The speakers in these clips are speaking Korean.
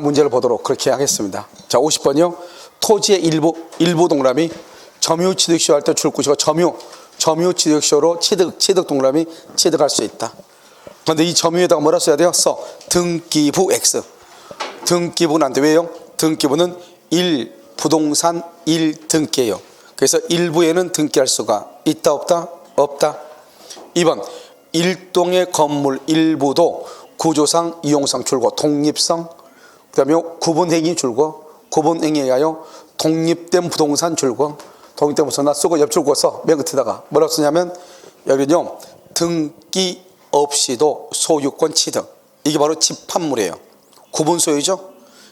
문제를 보도록 그렇게 하겠습니다. 자, 50번이요. 토지의 일부 동그라미 점유취득쇼 할 때 줄구시고 점유취득쇼로 취득 동그라미 취득할 수 있다. 그런데 이 점유에다가 뭐라 써야 돼요? 등기부 X. 등기부는 안 돼. 왜요? 등기부는 1부동산 1등기예요. 그래서 일부에는 등기할 수가 있다 없다? 없다. 2번 일동의 건물 일부도 구조상 이용상 줄고 독립성, 그 다음에 구분행위 줄고 구분행위에 의하여 독립된 부동산 줄고 독립된 부동산 나 쓰고 옆줄 긋어서 맨 끝에다가 뭐라고 쓰냐면 여기는요 등기 없이도 소유권 취득. 이게 바로 집합물이에요. 구분 소유죠.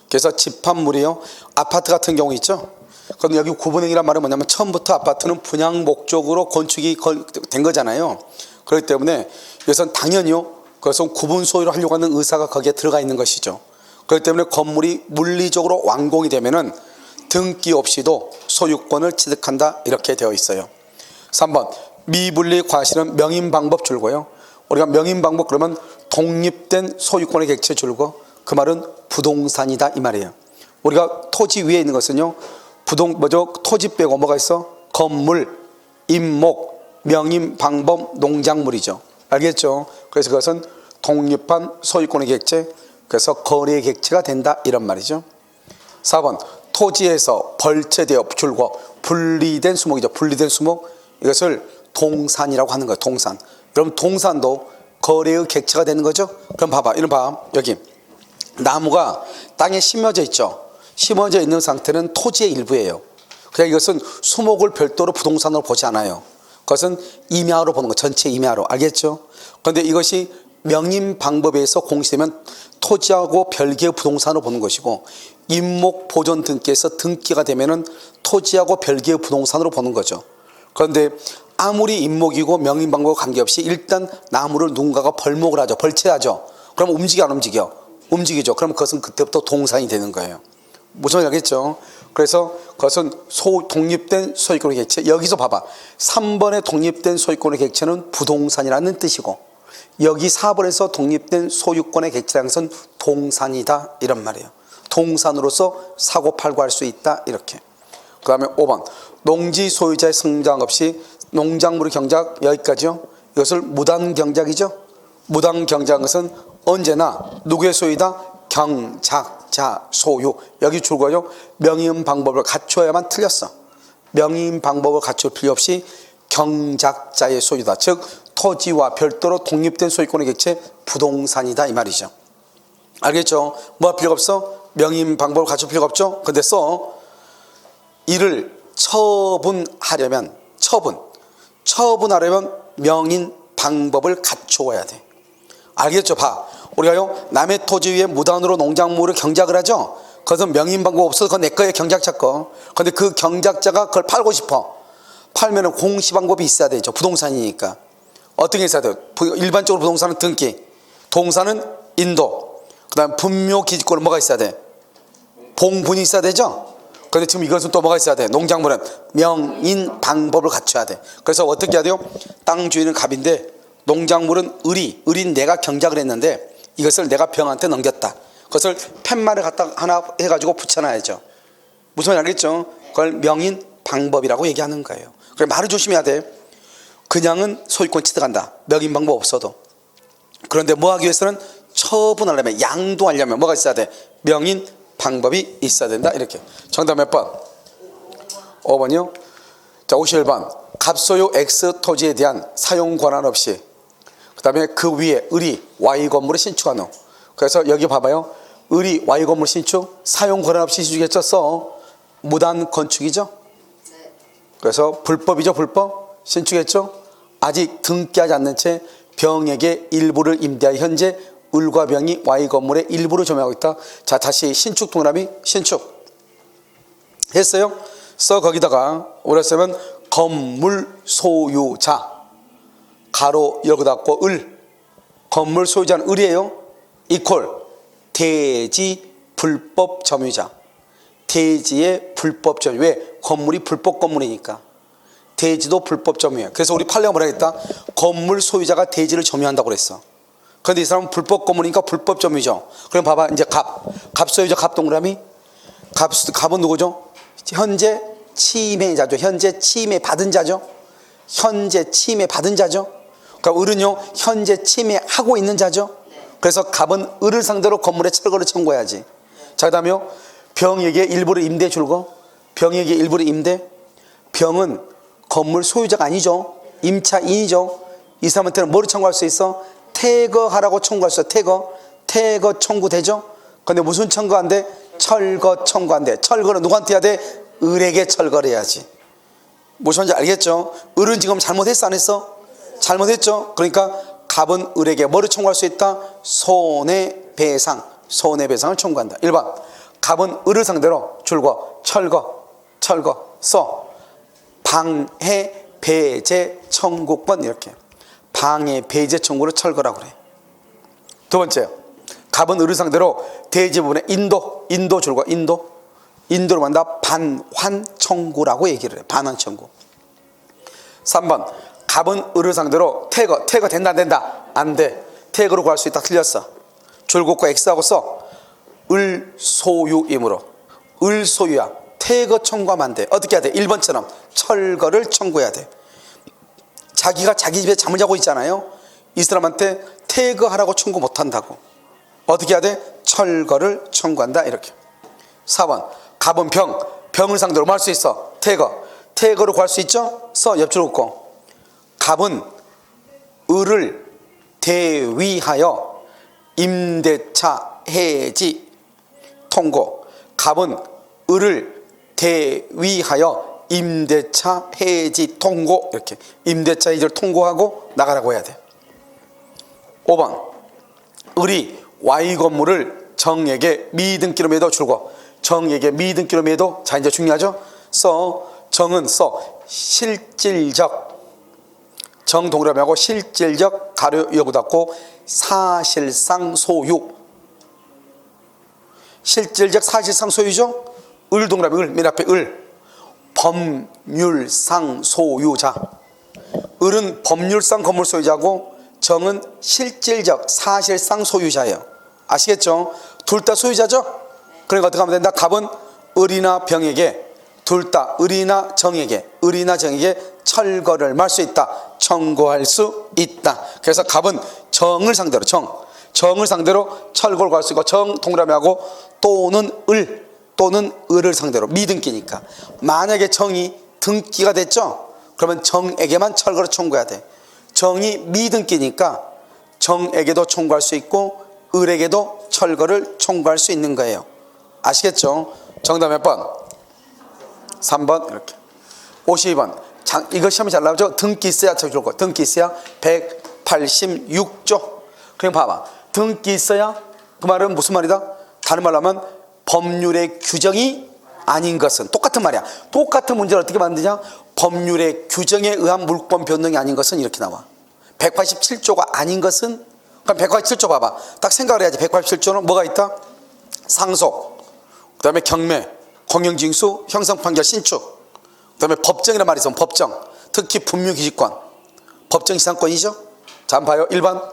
그래서 집합물이에요. 아파트 같은 경우 있죠. 그런데 여기 구분행위란 말은 뭐냐면 처음부터 아파트는 분양 목적으로 건축이 된 거잖아요. 그렇기 때문에 이것은 당연히요 그것은 구분 소유를 하려고 하는 의사가 거기에 들어가 있는 것이죠. 그렇기 때문에 건물이 물리적으로 완공이 되면은 등기 없이도 소유권을 취득한다 이렇게 되어 있어요. 3번 미분리 과실은 명인 방법 줄고요. 우리가 명인 방법 그러면 독립된 소유권의 객체 줄고 그 말은 부동산이다 이 말이에요. 우리가 토지 위에 있는 것은요 토지 빼고 뭐가 있어? 건물, 임목, 명인 방법, 농작물이죠. 알겠죠? 그래서 그것은 독립한 소유권의 객체, 그래서 거래의 객체가 된다 이런 말이죠. 4번 토지에서 벌채되어 줄고 분리된 수목이죠. 분리된 수목, 이것을 동산이라고 하는 거예요. 동산. 그럼 동산도 거래의 객체가 되는 거죠. 그럼 봐봐, 이런 봐. 여기 나무가 땅에 심어져 있죠. 심어져 있는 상태는 토지의 일부예요. 그러니까 이것은 수목을 별도로 부동산으로 보지 않아요. 그것은 임야로 보는 거, 전체 임야로. 알겠죠? 그런데 이것이 명인 방법에서 공시되면 토지하고 별개의 부동산으로 보는 것이고, 임목 보존 등기에서 등기가 되면은 토지하고 별개의 부동산으로 보는 거죠. 그런데 아무리 임목이고 명인 방법과 관계없이 일단 나무를 누군가가 벌목을 하죠. 벌채하죠. 그럼 움직여 안 움직여? 움직이죠. 그럼 그것은 그때부터 동산이 되는 거예요. 무슨 말인지 알겠죠? 그래서 그것은 독립된 소유권의 객체. 여기서 봐봐. 3번의 독립된 소유권의 객체는 부동산이라는 뜻이고, 여기 4번에서 독립된 소유권의 객체라는 것은 동산이다 이런 말이에요. 동산으로서 사고팔고 할 수 있다 이렇게. 그 다음에 5번 농지 소유자의 승장 없이 농작물의 경작, 여기까지요. 이것을 무단경작이죠. 무단경작한 것은 언제나 누구의 소유다? 경작자 소유. 여기 줄거요 명인 방법을 갖춰야만 틀렸어. 명인 방법을 갖출 필요 없이 경작자의 소유다. 즉 토지와 별도로 독립된 소유권의 객체 부동산이다 이 말이죠. 알겠죠? 뭐 할 필요가 없어? 명인 방법을 갖출 필요가 없죠. 근데 이를 처분하려면 명인 방법을 갖추어야 돼. 알겠죠? 봐. 우리가요 남의 토지 위에 무단으로 농작물을 경작을 하죠. 그것은 명인 방법 없어서 그건 내 거예요. 경작자 거. 근데 그 경작자가 그걸 팔고 싶어. 팔면은 공시 방법이 있어야 되죠. 부동산이니까. 어떻게 있어야 돼요? 일반적으로 부동산은 등기, 동산은 인도, 그 다음에 분묘 기지권은 뭐가 있어야 돼? 봉분이 있어야 되죠. 그런데 지금 이것은 또 뭐가 있어야 돼? 농작물은 명인 방법을 갖춰야 돼. 그래서 어떻게 해야 돼요? 땅 주인은 갑인데 농작물은 을인 내가 경작을 했는데 이것을 내가 병한테 넘겼다. 그것을 팻말을 갖다 하나 해가지고 붙여놔야죠. 무슨 말인지 알겠죠? 그걸 명인 방법이라고 얘기하는 거예요. 그래 말을 조심해야 돼. 그냥은 소유권 취득한다. 명인 방법 없어도. 그런데 뭐 하기 위해서는 처분하려면, 양도하려면 뭐가 있어야 돼? 명인 방법이 있어야 된다. 이렇게. 정답 몇 번? 5번이요. 자, 51번. 갑소유 X 토지에 대한 사용 권한 없이, 그 다음에 그 위에 을이 Y 건물을 신축한 후. 그래서 여기 봐봐요. 을이 Y 건물 신축, 사용 권한 없이 신축했죠. 무단 건축이죠. 그래서 불법이죠. 불법. 신축했죠. 아직 등기하지 않는 채 병에게 일부를 임대하여 현재 을과 병이 Y 건물의 일부를 점유하고 있다. 자, 다시 신축 동그라미 신축 했어요. 거기다가 우리가 쓰면 건물 소유자 가로 열고 닫고 을, 건물 소유자는 을이에요. 이퀄 대지 불법 점유자. 대지의 불법 점유. 왜? 건물이 불법 건물이니까. 대지도 불법 점유예요. 그래서 우리 판례가 뭐라 했다? 건물 소유자가 대지를 점유한다고 그랬어. 그런데 이 사람은 불법 고문이니까 불법 점유죠. 그럼 봐봐, 이제 갑 소유죠. 갑 동그라미. 갑은 누구죠? 현재 침해자죠. 현재 침해 받은 자죠. 현재 침해 받은 자죠. 그러니까 을은요, 현재 침해하고 있는 자죠. 그래서 갑은 을을 상대로 건물에 철거를 청구해야지. 자, 그 다음에요, 병에게 일부를 임대 줄거. 병에게 일부를 임대. 병은 건물 소유자가 아니죠. 임차인이죠. 이 사람한테는 뭐를 청구할 수 있어? 퇴거하라고 청구할 수 있어. 퇴거 청구되죠. 근데 무슨 청구한대? 철거 청구한대. 철거는 누구한테 해야 돼? 을에게 철거를 해야지. 무슨 말인지 알겠죠? 을은 지금 잘못했어, 안 했어? 잘못했죠. 그러니까 갑은 을에게 뭐를 청구할 수 있다? 손해배상. 손해배상을 청구한다. 1번, 갑은 을을 상대로 줄거, 철거, 써. 방해, 배제, 청구권. 이렇게 방해, 배제, 청구를 철거라고 그래. 두 번째, 갑은 을을 상대로 대지 부분에 인도 줄거, 인도로 만다 반환 청구라고 얘기를 해. 반환 청구. 3번, 갑은 을을 상대로 퇴거 된다 안 된다? 안 돼. 퇴거로 구할 수 있다. 틀렸어. 줄긋고 X하고 써. 을 소유이므로. 을 소유야. 퇴거 청구하면 안 돼. 어떻게 해야 돼? 1번처럼 철거를 청구해야 돼. 자기가 자기 집에 잠을 자고 있잖아요. 이 사람한테 퇴거하라고 청구 못 한다고. 어떻게 해야 돼? 철거를 청구한다. 이렇게. 4번, 갑은 병을 상대로 뭐 할 수 있어? 퇴거를 구할 수 있죠? 써. 옆줄 긋고. 갑은 을을 대위하여 임대차 해지 통고. 갑은 을을 대위하여 임대차 해지 통고. 이렇게 임대차 해지를 통고하고 나가라고 해야 돼. 5번, 을이 Y 건물을 정에게 미등기로 매도 줄고. 정에게 미등기로 매도. 자, 이제 중요하죠? 정은 실질적, 정 동그라미하고 실질적 가로 여부 닫고 사실상 소유. 실질적 사실상 소유죠. 을 동그라미, 맨 앞에 을. 법률상 소유자. 을은 법률상 건물 소유자고 정은 실질적 사실상 소유자예요. 아시겠죠? 둘 다 소유자죠? 그러니까 어떻게 하면 된다? 갑은 을이나 병에게, 둘 다 을이나 정에게 철거를 말 수 있다. 청구할 수 있다. 그래서 갑은 정을 상대로 정을 상대로 철거를 구할 수 있고, 정 동그라미하고 또는 을을 상대로 미등기니까. 만약에 정이 등기가 됐죠? 그러면 정에게만 철거를 청구해야 돼. 정이 미등기니까 정에게도 청구할 수 있고 을에게도 철거를 청구할 수 있는 거예요. 아시겠죠? 정답 몇 번? 3번. 이렇게. 52번. 이거 시험이 잘 나오죠? 등기 있어야 적용할. 등기 있어야 186조. 그냥 봐봐. 등기 있어야, 그 말은 무슨 말이다? 다른 말로 하면 법률의 규정이 아닌 것은. 똑같은 말이야. 똑같은 문제를 어떻게 만드냐? 법률의 규정에 의한 물권 변동이 아닌 것은 이렇게 나와. 187조가 아닌 것은, 그럼 187조 봐봐. 딱 생각을 해야지. 187조는 뭐가 있다? 상속, 그 다음에 경매, 공영징수, 형성판결, 신축, 그 다음에 법정이란 말이 있으면 법정, 특히 분묘기지권, 법정시상권이죠. 자, 한번 봐요. 1번,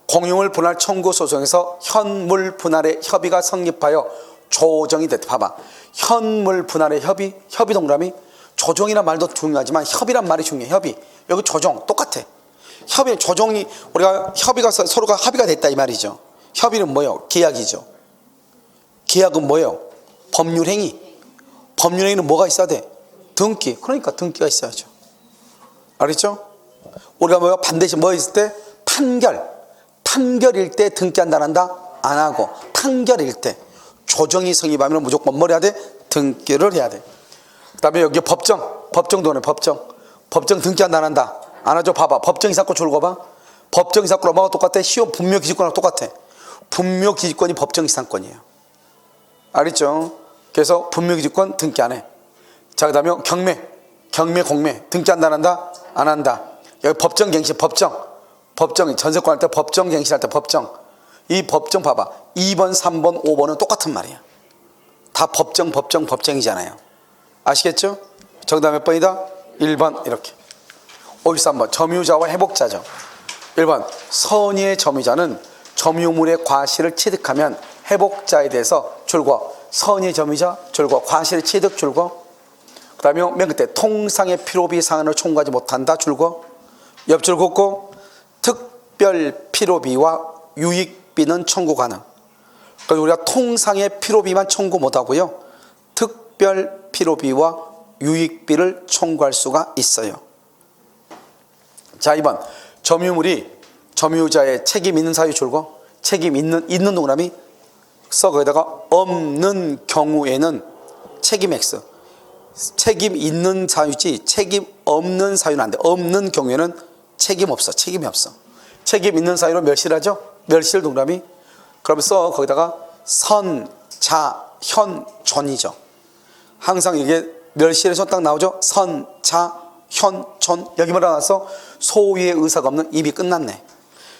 공용을 분할 청구 소송에서 현물 분할의 협의가 성립하여 조정이 됐다. 봐봐. 현물 분할의 협의 동그라미. 조정이란 말도 중요하지만 협의란 말이 중요해. 협의. 여기 조정 똑같아. 협의, 조정이, 우리가 협의가 서로가 합의가 됐다 이 말이죠. 협의는 뭐예요? 계약이죠. 계약은 뭐예요? 법률행위. 법률행위는 뭐가 있어야 돼? 등기. 그러니까 등기가 있어야죠. 알겠죠? 우리가 뭐예요? 반드시 뭐 있을 때? 판결일 때 등기한다 안 한다? 안 하고. 판결일 때. 조정이 성립하면 무조건 뭘 해야 돼? 등기를 해야 돼. 그 다음에 여기 법정도 네. 법정 등기한다 안 한다? 안 하죠. 봐봐. 법정이사건 줄거봐. 법정이사건은 뭐가 똑같아? 시효 분묘기지권하고 똑같아. 분묘기지권이 법정이사건이에요. 알겠죠? 그래서 분묘기지권 등기 안 해. 자, 그 다음에 경매, 공매 등기한다 안 한다? 안 한다. 여기 법정갱신, 법정 전세권 할 때 법정갱신 할 때 법정. 이 법정 봐봐. 2번, 3번, 5번은 똑같은 말이야. 다 법정이잖아요. 아시겠죠? 정답 몇 번이다? 1번. 이렇게. 53번 점유자와 회복자죠. 1번 선의의 점유자는 점유물의 과실을 취득하면 회복자에 대해서 줄거 선의의 점유자 줄거 과실 취득 줄거 그 다음에 맨 끝에 통상의 필요비 사안을 청구하지 못한다 줄거 옆줄 긋고 특별 필요비와 유익비는 청구 가능. 그래서 우리가 통상의 필요비만 청구 못하고요 특별 필요비와 유익비를 청구할 수가 있어요. 자 2번 점유물이 점유자의 책임 있는 사유 줄거 책임 있는 동그라미 써 거기다가 없는 경우에는 책임 X 책임 있는 사유지 책임 없는 사유는 안 돼. 없는 경우에는 책임 없어. 책임이 없어. 책임 있는 사유로 멸실하죠. 멸실 동그라미 그러면 써 거기다가 선, 자, 현, 존이죠. 항상 이게 멸실에서 딱 나오죠. 선, 자, 현, 존 여기만 나와서 소유의 의사가 없는 입이 끝났네.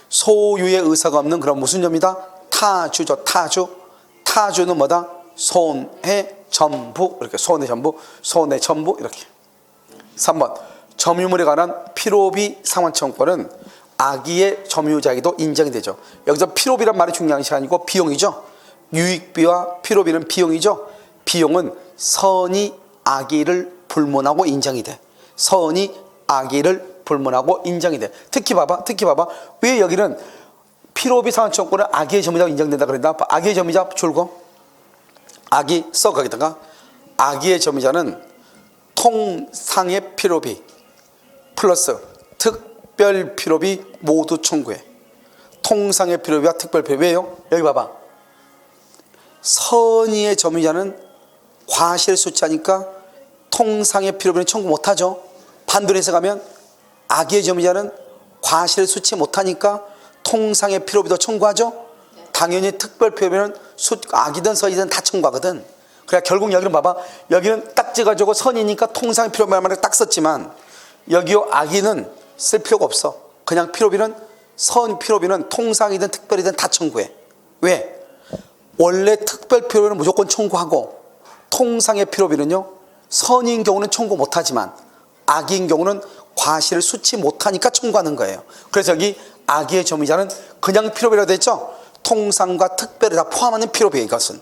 소유의 의사가 없는 그런 무슨 점이다? 타주죠. 타주는 뭐다? 손해 전부 이렇게 손해 전부 이렇게. 3번 점유물에 관한 필요비 상환 청구권은 악의의 점유자에게도 인정이 되죠. 여기서 필요비란 말이 중요한 것이 아니고 비용이죠. 유익비와 필요비는 비용이죠. 비용은 선의 악의를 불문하고 인정이 돼. 선의 악의를 불문하고 인정이 돼. 특히 봐봐. 왜 여기는 필요비 상환 청구권은 악의의 점유자가 인정된다 그랬나? 악의의 점유자 줄거 악의 써 거기다가 악의의 점유자는 통상의 필요비 플러스 특별 필요비 모두 청구해. 통상의 필요비와 특별 필요비 왜요? 여기 봐봐. 선의의 점유자는 과실 수치하니까 통상의 필요비는 청구 못하죠. 반대로 해석하면 악의의 점유자는 과실 수치 못하니까 통상의 필요비도 청구하죠. 당연히 특별 필요비는 악이든 선이든 다 청구하거든. 그래 결국 여기는 봐봐. 여기는 딱 찍어주고 선이니까 통상의 필요비만 딱 썼지만 여기요 악의는 쓸 필요가 없어. 그냥 필요비는 선 필요비는 통상이든 특별이든 다 청구해. 왜? 원래 특별 필요비는 무조건 청구하고 통상의 필요비는요 선인 경우는 청구 못하지만 악인 경우는 과실을 수치 못하니까 청구하는 거예요. 그래서 여기 악의의 점유자는 그냥 필요비라고 했죠. 통상과 특별을 다 포함하는 필요비에 이것은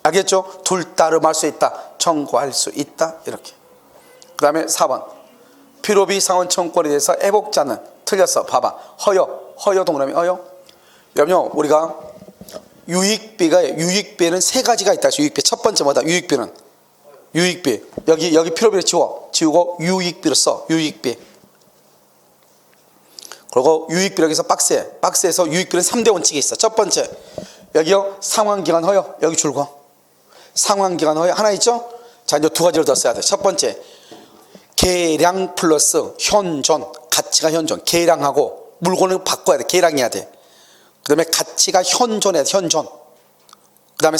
알겠죠? 둘 다를 할 수 있다. 청구할 수 있다. 이렇게. 그 다음에 4번 필요비 상환 청구권에 대해서 애복자는 틀렸어. 봐봐. 허여 동그라미 허여. 여러분요 우리가 유익비에는 세 가지가 있다. 유익비 첫 번째 뭐다? 유익비 여기 필요비를 지우고 유익비로 써. 유익비. 그리고 유익비를 여기서 박스에서 유익비는 3대 원칙이 있어. 첫 번째 여기요 상환기간 허여 여기 줄거 상환기간 허여 하나 있죠. 자 이제 두 가지를 더 써야 돼. 첫 번째 계량 플러스 현존 가치가 현존 계량하고 물건을 바꿔야 돼. 계량해야 돼. 그 다음에 가치가 현존해야 돼. 현존. 그 다음에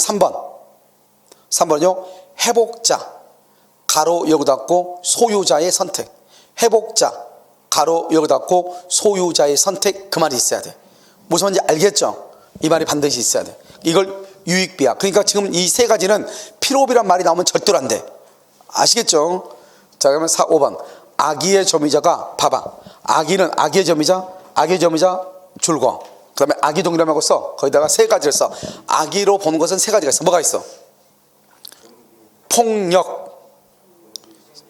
3번은요 회복자 가로 여기 닫고 소유자의 선택. 회복자 가로 여기 닫고 소유자의 선택. 그 말이 있어야 돼. 무슨 말인지 알겠죠? 이 말이 반드시 있어야 돼. 이걸 유익비야. 그러니까 지금 이 세 가지는 필요비란 말이 나오면 절대로 안 돼. 아시겠죠? 자 그러면 5번 악의의 점유자가 봐봐. 악의의 점유자 줄거 그 다음에 악의 동일함하고 써. 거기다가 세 가지를 써. 악의로 보는 것은 세 가지가 있어. 뭐가 있어? 폭력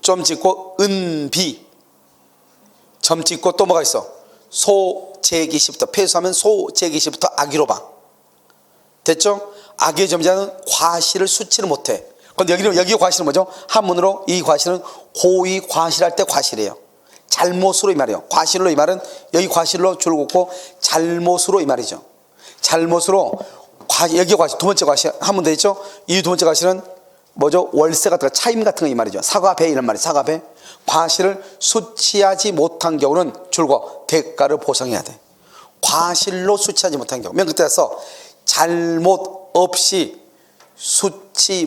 점 찍고 은비 점 찍고 또 뭐가 있어? 소재기 시부터 폐수하면 소재기 시부터 악의로 봐. 됐죠? 악의의 점유자는 과실을 수치를 못해. 그런데 여기 과실은 뭐죠? 한문으로 이 과실은 고의 과실할 때 과실이에요. 잘못으로 이 말이에요. 과실로 이 말은 여기 과실로 줄 긋고 잘못으로 이 말이죠. 잘못으로 여기 과실 두 번째 과실 한문 돼 있죠? 이 두 번째 과실은 뭐죠? 월세 같은 거 차임 같은 거 이 말이죠. 사과배 이런 말이에요. 사과배. 과실을 수치하지 못한 경우는 줄거 대가를 보상해야 돼. 과실로 수치하지 못한 경우. 맨 끝에 써 잘못 없이 수치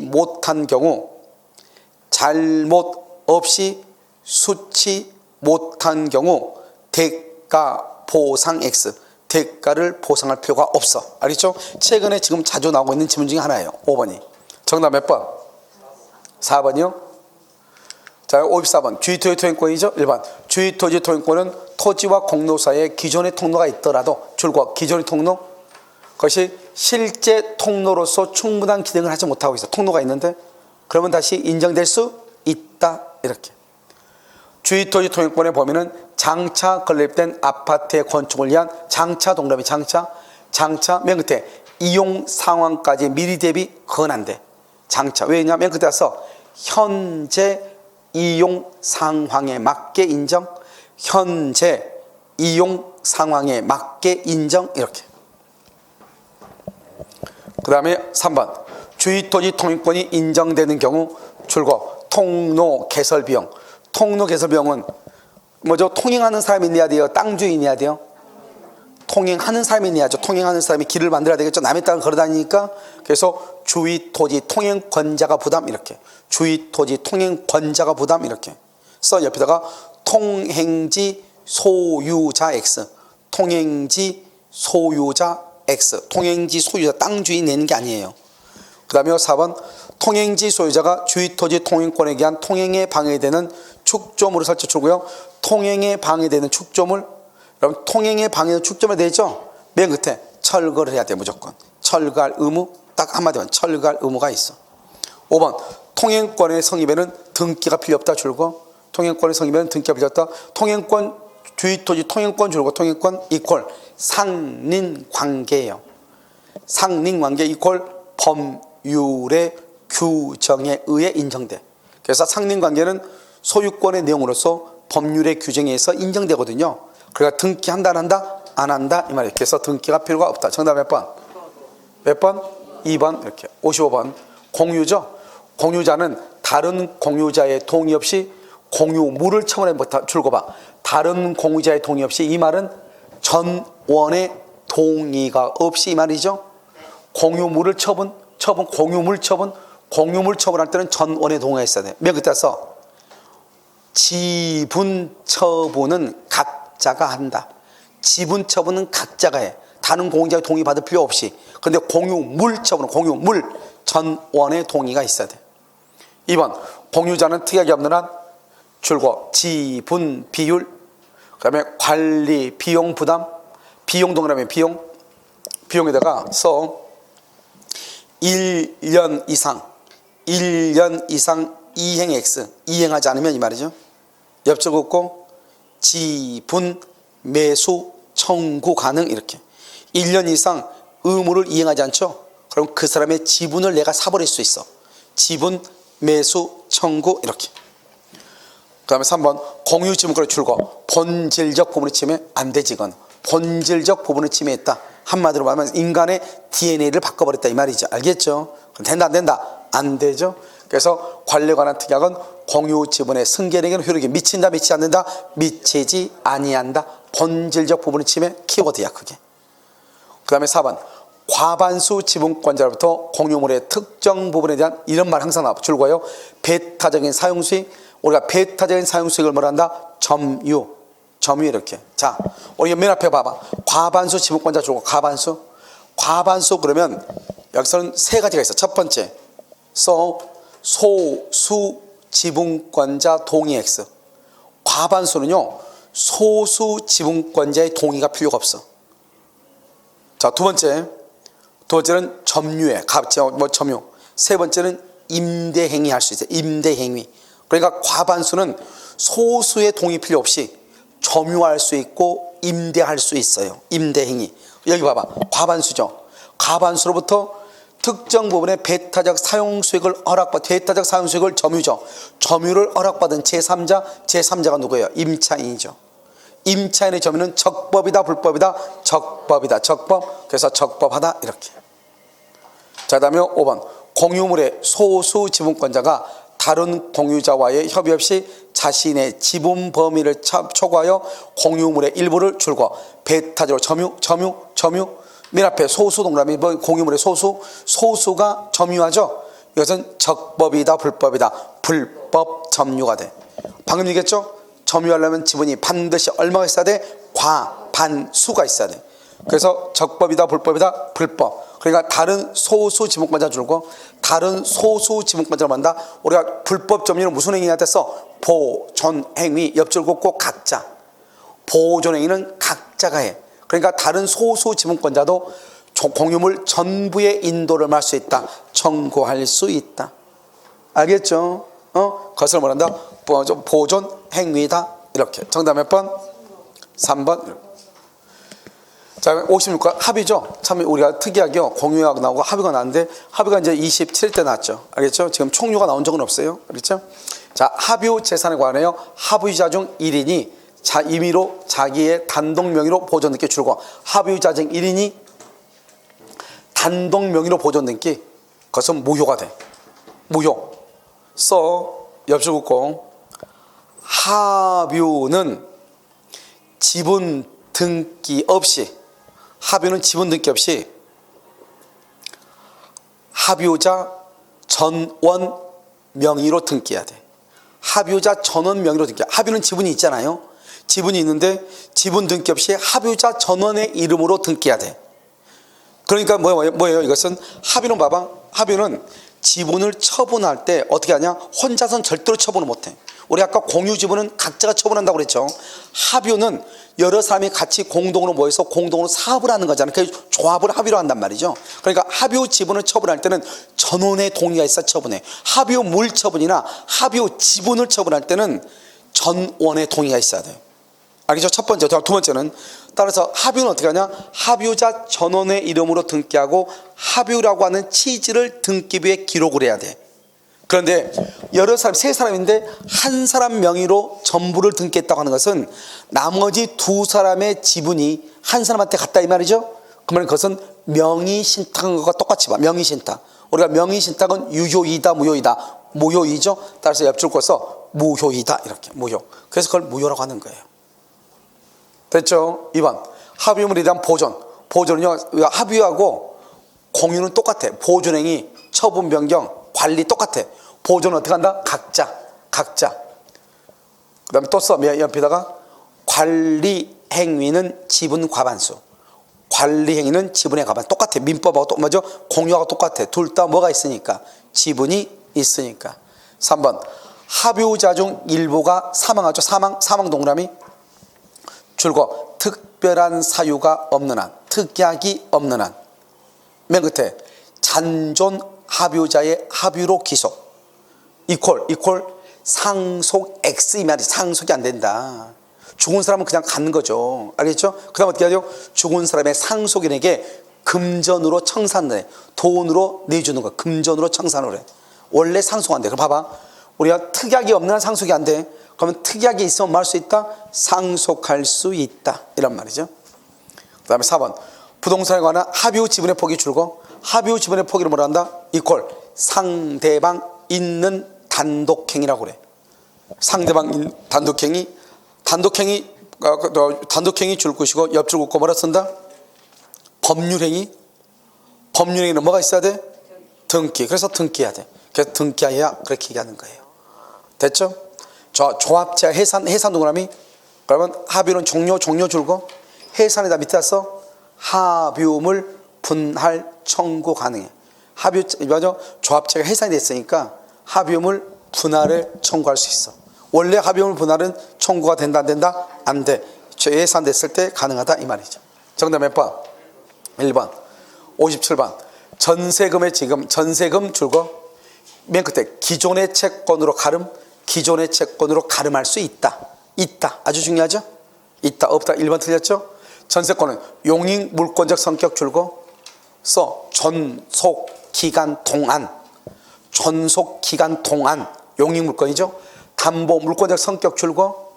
못한 경우 대가 보상 X 대가를 보상할 필요가 없어. 알겠죠? 최근에 지금 자주 나오고 있는 질문 중에 하나예요. 5번이 정답 몇 번? 4번이요? 자, 54번 주의토지 통행권이죠. 1번 주의토지 통행권은 토지와 공로 사이에 기존의 통로가 있더라도 줄과 기존의 통로, 그것이 실제 통로로서 충분한 기능을 하지 못하고 있어. 통로가 있는데 그러면 다시 인정될 수 있다. 이렇게. 주의토지 통행권에 보면은 장차 건립된 아파트의 건축을 위한 장차 동그라미 장차 맨 끝에 이용 상황까지 미리 대비 권한대. 장차. 왜냐? 맨 끝에 와서 현재 이용 상황에 맞게 인정, 현재 이용 상황에 맞게 인정. 이렇게. 그 다음에 3번 주의토지 통행권이 인정되는 경우 줄거 통로 개설 비용. 통로 개설 비용은 뭐죠? 통행하는 사람이 내야 돼요? 땅 주인이 내야 돼요? 통행하는 사람이 내야죠. 통행하는 사람이 길을 만들어야 되겠죠. 남의 땅을 걸어다니니까. 그래서 주의토지 통행권자가 부담. 이렇게. 주의토지 통행권자가 부담. 이렇게 써. 옆에다가 통행지 소유자 X, 통행지 소유자 X. 통행지 소유자 땅 주인이 내는 게 아니에요. 그 다음에 4번 통행지 소유자가 주의토지 통행권에 의한 통행에 방해되는 축조물을 설치하고요. 통행에 방해되는 축조물, 여러분 통행에 방해되는 축조물 되죠? 맨 끝에 철거를 해야 돼. 무조건 철거할 의무. 딱 한마디만 철거할 의무가 있어. 5번 통행권의 성립에는 등기가 필요 없다. 줄거 통행권의 성립에는 등기가 필요 없다. 통행권 주의토지 통행권 줄거 통행권 이퀄 상린관계예요. 상린관계 이퀄 법률의 규정에 의해 인정돼. 그래서 상린관계는 소유권의 내용으로서 법률의 규정에 의해서 인정되거든요. 그러니까 등기한다 안 한다? 안 한다 이 말이에요. 그래서 등기가 필요가 없다. 정답 몇 번? 몇 번? 2번. 이렇게. 55번 공유죠. 공유자는 다른 공유자의 동의 없이 공유물을 처분해 못하. 줄거 봐. 다른 공유자의 동의 없이. 이 말은 전원의 동의가 없이 이 말이죠. 공유물을 공유물 처분할 때는 전원의 동의가 있어야 돼. 맨 끝에 써. 지분 처분은 각자가 한다. 지분 처분은 각자가 해. 다른 공유자의 동의 받을 필요 없이. 근데 공유물 처분은 공유물 전원의 동의가 있어야 돼. 2번 공유자는 특약이 없는 한 줄거 지분 비율, 그 다음에 관리 비용 부담. 비용 동그라미 비용에다가 써 1년 이상 이행 X 이행하지 않으면 이 말이죠. 엽적 없고 지분 매수 청구 가능. 이렇게 1년 이상 의무를 이행하지 않죠. 그럼 그 사람의 지분을 내가 사버릴 수 있어. 지분 매수 청구. 이렇게. 그 다음에 3번 공유 지분권의 줄거 본질적 부분의 침해 안 되지. 이건 본질적 부분을 침해했다. 한마디로 말하면 인간의 DNA를 바꿔버렸다 이 말이죠. 알겠죠? 그럼 된다 안 된다? 안 되죠. 그래서 관리에 관한 특약은 공유 지분의 승계에게는 효력이 미친다 미치지 않는다? 미치지 아니한다. 본질적 부분의 침해 키워드야 그게. 그 다음에 4번 과반수 지분권자로부터 공유물의 특정 부분에 대한 이런 말 항상 나와. 줄거요 배타적인 사용수익. 우리가 배타적인 사용수익을 뭐라 한다? 점유 이렇게. 자, 우리 맨 앞에 봐봐. 과반수 지분권자 줄거 과반수 그러면 여기서는 세 가지가 있어. 첫 번째 소수 지분권자 동의 X. 과반수는요 소수 지분권자의 동의가 필요가 없어. 자, 두 번째는 점유해. 점유. 세 번째는 임대행위 할 수 있어요. 임대행위. 그러니까 과반수는 소수의 동의 필요 없이 점유할 수 있고 임대할 수 있어요. 임대행위. 여기 봐봐. 과반수죠. 과반수로부터 특정 부분의 배타적 사용수익을 배타적 사용수익을 점유죠. 점유를 허락받은 제3자가 누구예요? 임차인이죠. 임차인의 점유는 적법이다 불법이다? 적법이다. 적법. 그래서 적법하다 이렇게. 자, 그 다음에 5번 공유물의 소수 지분권자가 다른 공유자와의 협의 없이 자신의 지분 범위를 초과하여 공유물의 일부를 줄거 배타적으로 점유. 맨 앞에 소수 동그라미 공유물의 소수가 점유하죠. 이것은 적법이다 불법이다? 불법 점유가 돼. 방금 얘기했죠. 점유하려면 지분이 반드시 얼마가 있어야 돼? 과반수가 있어야 돼. 그래서 적법이다 불법이다 불법. 그러니까 다른 소수 지분권자 줄고 다른 소수 지분권자를 만다. 우리가 불법 점유는 무슨 행위가 됐어? 보존 행위. 옆줄 긋고 각자. 보존 행위는 각자가 해. 그러니까 다른 소수 지분권자도 공유물 전부의 인도를 할 수 있다. 청구할 수 있다. 알겠죠? 그것을 뭐란다? 보존 행위다. 이렇게. 정답 몇 번? 3번. 자, 56과 합의죠. 참 우리가 특이하게요. 공유가 나오고 합의가 나왔는데 합의가 이제 27대 나왔죠. 알겠죠? 지금 총류가 나온 적은 없어요. 알겠죠? 자, 합의 재산에 관하여 합의자 중 1인이 임의로 자기의 단독 명의로 보존 등기 줄고 합의자 중 1인이 단독 명의로 보존 등기 그것은 무효가 돼. 무효. 옆줄 긋고 합의는 지분 등기 없이 합의는 지분 등기 없이 합의자 전원 명의로 등기해야 돼. 합의자 전원 명의로 등기. 합의는 지분이 있잖아요. 지분이 있는데 지분 등기 없이 합의자 전원의 이름으로 등기해야 돼. 그러니까 뭐예요? 이것은 합의는 봐봐. 합의는 지분을 처분할 때 어떻게 하냐? 혼자서는 절대로 처분을 못해. 우리 아까 공유 지분은 각자가 처분한다고 그랬죠. 합의는 여러 사람이 같이 공동으로 모여서 공동으로 사업을 하는 거잖아요. 그 조합을 합의로 한단 말이죠. 그러니까 합의 지분을 처분할 때는 전원의 동의가 있어 처분해. 합의 물 처분이나 합의 지분을 처분할 때는 전원의 동의가 있어야 돼요. 알겠죠? 첫 번째. 두 번째는 따라서 합의는 어떻게 하냐? 합의자 전원의 이름으로 등기하고 합의라고 하는 취지를 등기부에 기록을 해야 돼. 그런데 여러 사람, 세 사람인데 한 사람 명의로 전부를 등기했다고 하는 것은 나머지 두 사람의 지분이 한 사람한테 갔다 이 말이죠. 그러면 그것은 명의신탁한 것과 똑같이 봐. 명의신탁. 우리가 명의신탁은 유효이다 무효이다. 무효이죠. 따라서 옆줄 긋어서 무효이다 이렇게 무효. 그래서 그걸 무효라고 하는 거예요. 됐죠? 2번 합의물에 대한 보존. 보존은요 합의하고 공유는 똑같아. 보존행위, 처분 변경, 관리 똑같아. 보존은 어떻게 한다? 각자. 그 다음에 또 써. 옆에다가 관리 행위는 지분 과반수. 관리 행위는 지분의 과반. 똑같아. 민법하고 맞죠? 공유하고 똑같아. 둘 다 뭐가 있으니까? 지분이 있으니까. 3번 합의자 중 일부가 사망하죠. 사망 동그라미. 줄고 특별한 사유가 없는 한, 특약이 없는 한. 맨 끝에 잔존 합의자의 합의로 기속 이퀄 상속 X 이 말이 상속이 안 된다. 죽은 사람은 그냥 가는 거죠. 알겠죠? 그 다음 어떻게 하죠? 죽은 사람의 상속인에게 금전으로 청산을 해. 돈으로 내주는 거. 금전으로 청산을 해. 원래 상속 안 돼. 그럼 봐봐. 우리가 특약이 없는 한 상속이 안 돼. 그러면 특약이 있으면 뭐 할 수 있다? 상속할 수 있다. 이란 말이죠. 그 다음에 4번 부동산에 관한 합의 후 지분의 폭이 줄고 합의 후 지분의 폭이를 뭐라 한다? 이퀄 상대방 있는 단독행위라고 그래. 상대방 단독행위 줄 것이고 옆줄 긋고 뭐라 쓴다? 법률행위. 법률행위는 뭐가 있어야 돼? 등기. 그래서 등기해야 돼. 그래서 등기해야 그렇게 얘기하는 거예요. 됐죠? 조합자 해산 동그라미. 그러면 합의는 종료 줄고 해산에다 밑에 써 합의물 분할 청구 가능해. 조합체가 해산이 됐으니까 합의물 분할을 청구할 수 있어. 원래 합의물 분할은 청구가 된다 안 된다? 안 돼. 해산됐을 때 가능하다 이 말이죠. 정답 몇 번? 1번 57번 전세금의 지금 전세금 줄고 맨 끝에 기존의 채권으로 가름할 수 있다. 아주 중요하죠? 있다 없다 1번 틀렸죠? 전세권은 용익 물권적 성격 줄고 존속기간 동안 용익 물권이죠. 담보 물권적 성격 줄고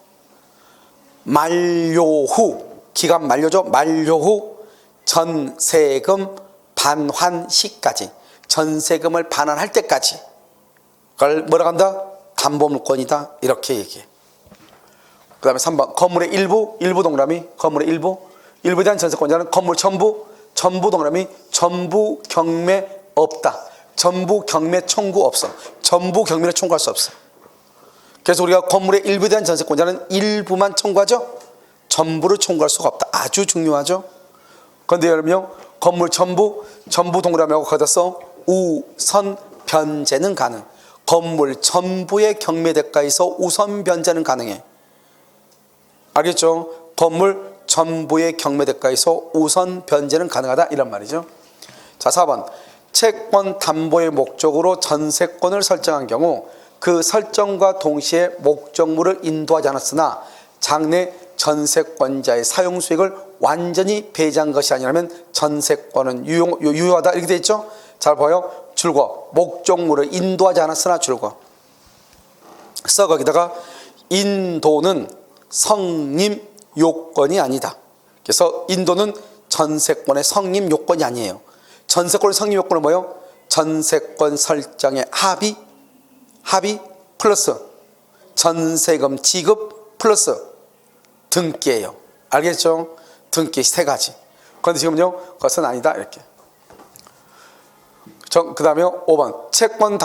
만료 후 기간 만료죠. 만료 후 전세금 반환 시까지 전세금을 반환할 때까지 그걸 뭐라고 한다? 담보 물권이다 이렇게 얘기해. 그 다음에 3번 건물의 일부 동그라미 건물의 일부에 대한 전세권자는 건물 전부 동그라미 전부 경매 없다. 전부 경매 청구 없어. 전부 경매를 청구할 수 없어. 그래서 우리가 건물의 일부에 대한 전세권자는 일부만 청구하죠. 전부를 청구할 수가 없다. 아주 중요하죠. 그런데 여러분요, 건물 전부 동그라미하고 거기다 써 우선 변제는 가능. 건물 전부의 경매대가에서 우선 변제는 가능해. 알겠죠? 건물 전부의 경매대가에서 우선 변제는 가능하다 이런 말이죠. 자, 4번 채권 담보의 목적으로 전세권을 설정한 경우 그 설정과 동시에 목적물을 인도하지 않았으나 장래 전세권자의 사용수익을 완전히 배제한 것이 아니라면 전세권은 유효하다 이렇게 돼 있죠. 잘 보여. 줄거 목적물을 인도하지 않았으나 줄거 써 거기다가 인도는 성립 요건이 아니다. 그래서 인도는 전세권의 성립 요건이 아니에요. 전세권의 성립 요건은 뭐예요? 전세권 설정의 합의 플러스 전세금 지급 플러스 등기예요. 알겠죠? 등기 세 가지. 그런데 지금요, 그것은 아니다 이렇게. 그 다음에 5번 채권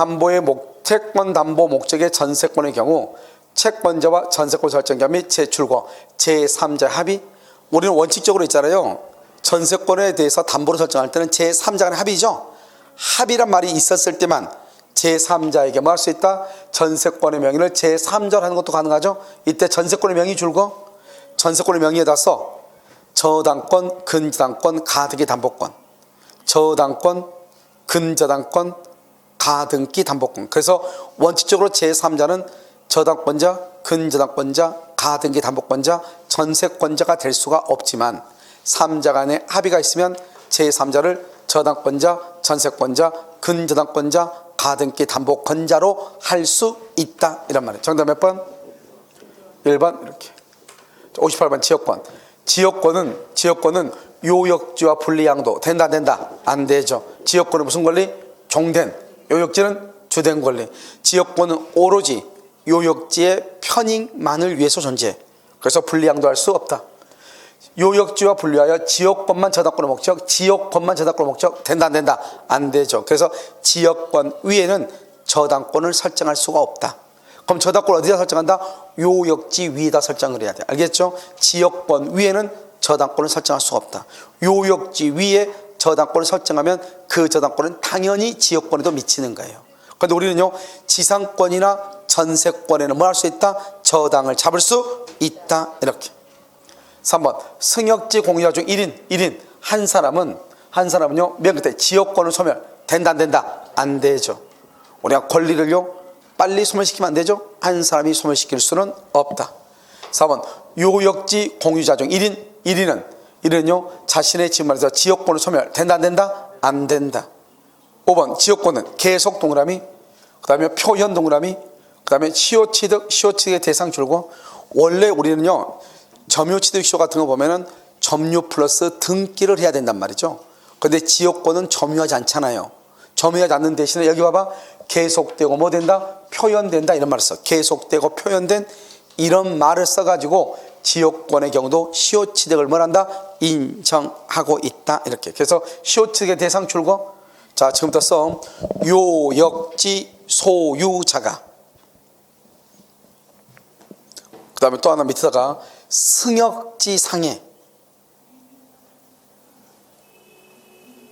담보 목적의 전세권의 경우 채권자와 전세권 설정자 및 제출권 제3자 합의. 우리는 원칙적으로 있잖아요. 전세권에 대해서 담보를 설정할 때는 제3자 간의 합의죠. 합의란 말이 있었을 때만 제3자에게 뭐 할 수 있다? 전세권의 명의를 제3자로 하는 것도 가능하죠. 이때 전세권의 명의 줄거 전세권의 명의에다 써 저당권, 근저당권, 가등기 담보권. 저당권, 근저당권, 가등기 담보권. 그래서 원칙적으로 제3자는 저당권자, 근저당권자, 가등기 담보권자, 전세권자가 될 수가 없지만 3자 간의 합의가 있으면 제3자를 저당권자, 전세권자, 근저당권자, 가등기 담보권자로 할 수 있다 이란 말이에요. 정답 몇 번? 1번 이렇게. 58번 지역권은 요역지와 분리양도 된다 안 되죠. 지역권은 무슨 권리? 종된. 요역지는 주된 권리. 지역권은 오로지 요역지의 편익만을 위해서 존재해. 그래서 분리양도 할 수 없다. 요역지와 분리하여 지역권만 저당권의 목적, 지역권만 저당권의 목적 된다 안 되죠. 그래서 지역권 위에는 저당권을 설정할 수가 없다. 그럼 저당권을 어디다 설정한다? 요역지 위에다 설정을 해야 돼. 알겠죠? 지역권 위에는 저당권을 설정할 수가 없다. 요역지 위에 저당권을 설정하면 그 저당권은 당연히 지역권에도 미치는 거예요. 그런데 우리는요, 지상권이나 전세권에는 뭐 할 수 있다? 저당을 잡을 수 있다 이렇게. 3번 승역지 공유자 중 1인 한 사람은요 맨 끝에 지역권을 소멸 된다 안 되죠. 우리가 권리를요 빨리 소멸시키면 안 되죠. 한 사람이 소멸시킬 수는 없다. 4번 요역지 공유자 중 1인은요 자신의 집만에서 지역권을 소멸 된다 안 된다. 5번 지역권은 계속 동그라미, 그 다음에 표현 동그라미, 그 다음에 시효취득의 대상 줄고. 원래 우리는요 점유취득시효 같은 거 보면은 점유 플러스 등기를 해야 된단 말이죠. 그런데 지역권은 점유하지 않잖아요. 점유하지 않는 대신에 여기 봐봐 계속되고 뭐 된다? 표현된다 이런 말을 써. 계속되고 표현된 이런 말을 써가지고 지역권의 경우도 시효취득을 뭘 한다? 인정하고 있다 이렇게. 그래서 시효취득의 대상 줄거. 자 지금부터 써. 요역지 소유자가, 그 다음에 또 하나 밑에다가 승역지 상해,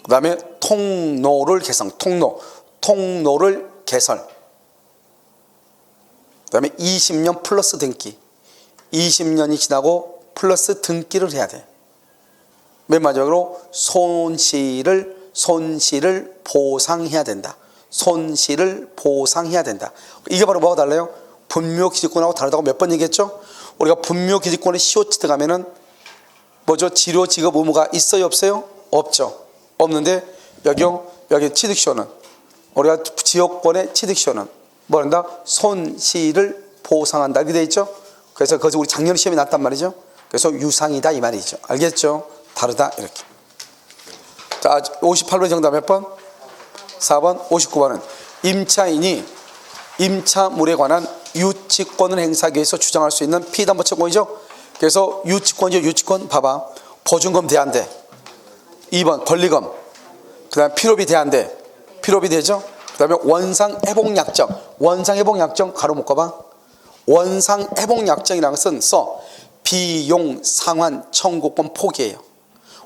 그 다음에 통로를 개설, 통로를 개설, 그 다음에 20년 플러스 등기, 20년이 지나고 플러스 등기를 해야 돼. 맨 마지막으로 손실을 보상해야 된다. 손실을 보상해야 된다. 이게 바로 뭐가 달라요? 분묘기지권하고 다르다고 몇 번 얘기했죠? 우리가 분묘기지권에 시효취득하면은 뭐죠? 지료 지급 의무가 있어요 없어요? 없죠. 없는데 여기 취득시효는, 우리가 지역권의 취득시효는 뭐 한다? 손실을 보상한다 이렇게 돼 있죠. 그래서 그것이 우리 작년 시험에 났단 말이죠. 그래서 유상이다 이 말이죠. 알겠죠? 다르다 이렇게. 자 58번 정답 몇 번? 4번. 59번은 임차인이 임차물에 관한 유치권을 행사하기 위해서 주장할 수 있는 피담보 채권이죠. 그래서 유치권 봐봐. 보증금 돼야 안 돼. 2번 권리금, 그 다음에 필요비 돼야 안 돼. 필요비 되죠. 그 다음에 원상회복약정 가로 묶어봐. 원상회복약정이라는 것은 비용 상환 청구권 포기예요.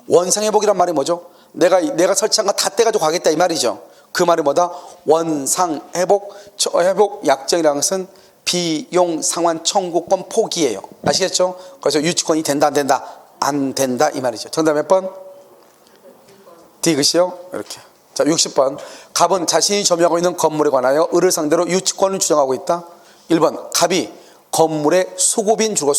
원상회복이란 말이 뭐죠? 내가 설치한 거 다 떼가지고 가겠다 이 말이죠. 그 말이 뭐다? 원상회복, 회복 약정이라는 것은 비용 상환 청구권 포기예요. 아시겠죠? 그래서 유치권이 된다 안 된다? 안 된다 이 말이죠. 정답 몇 번? 디귿이요. 이렇게. 자, 60번. 갑은 자신이 점유하고 있는 건물에 관하여 을을 상대로 유치권을 주장하고 있다. 1번. 갑이 건물의 수급인 주고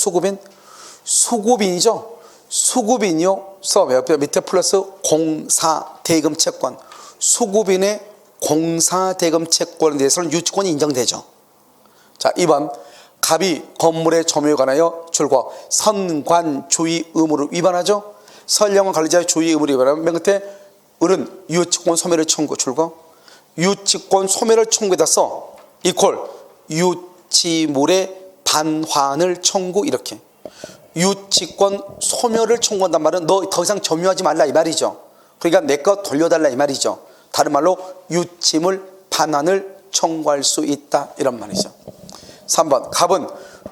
수급인이죠. 수급인이요. 옆에 밑에 플러스 공사대금 채권. 수급인의 공사대금 채권에 대해서는 유치권이 인정되죠. 자, 2번. 갑이 건물의 점유에 관하여 줄과 선관주의 의무를 위반하죠. 선량한 관리자의 주의 의무를 위반하면 맨 끝에 을은 유치권 소멸을 청구 줄과 유치권 소멸을 청구에다 써 이퀄 유치물의 반환을 청구 이렇게. 유치권 소멸을 청구한단 말은 너 더 이상 점유하지 말라 이 말이죠. 그러니까 내 거 돌려달라 이 말이죠. 다른 말로 유치물 반환을 청구할 수 있다 이런 말이죠. 3번. 갑은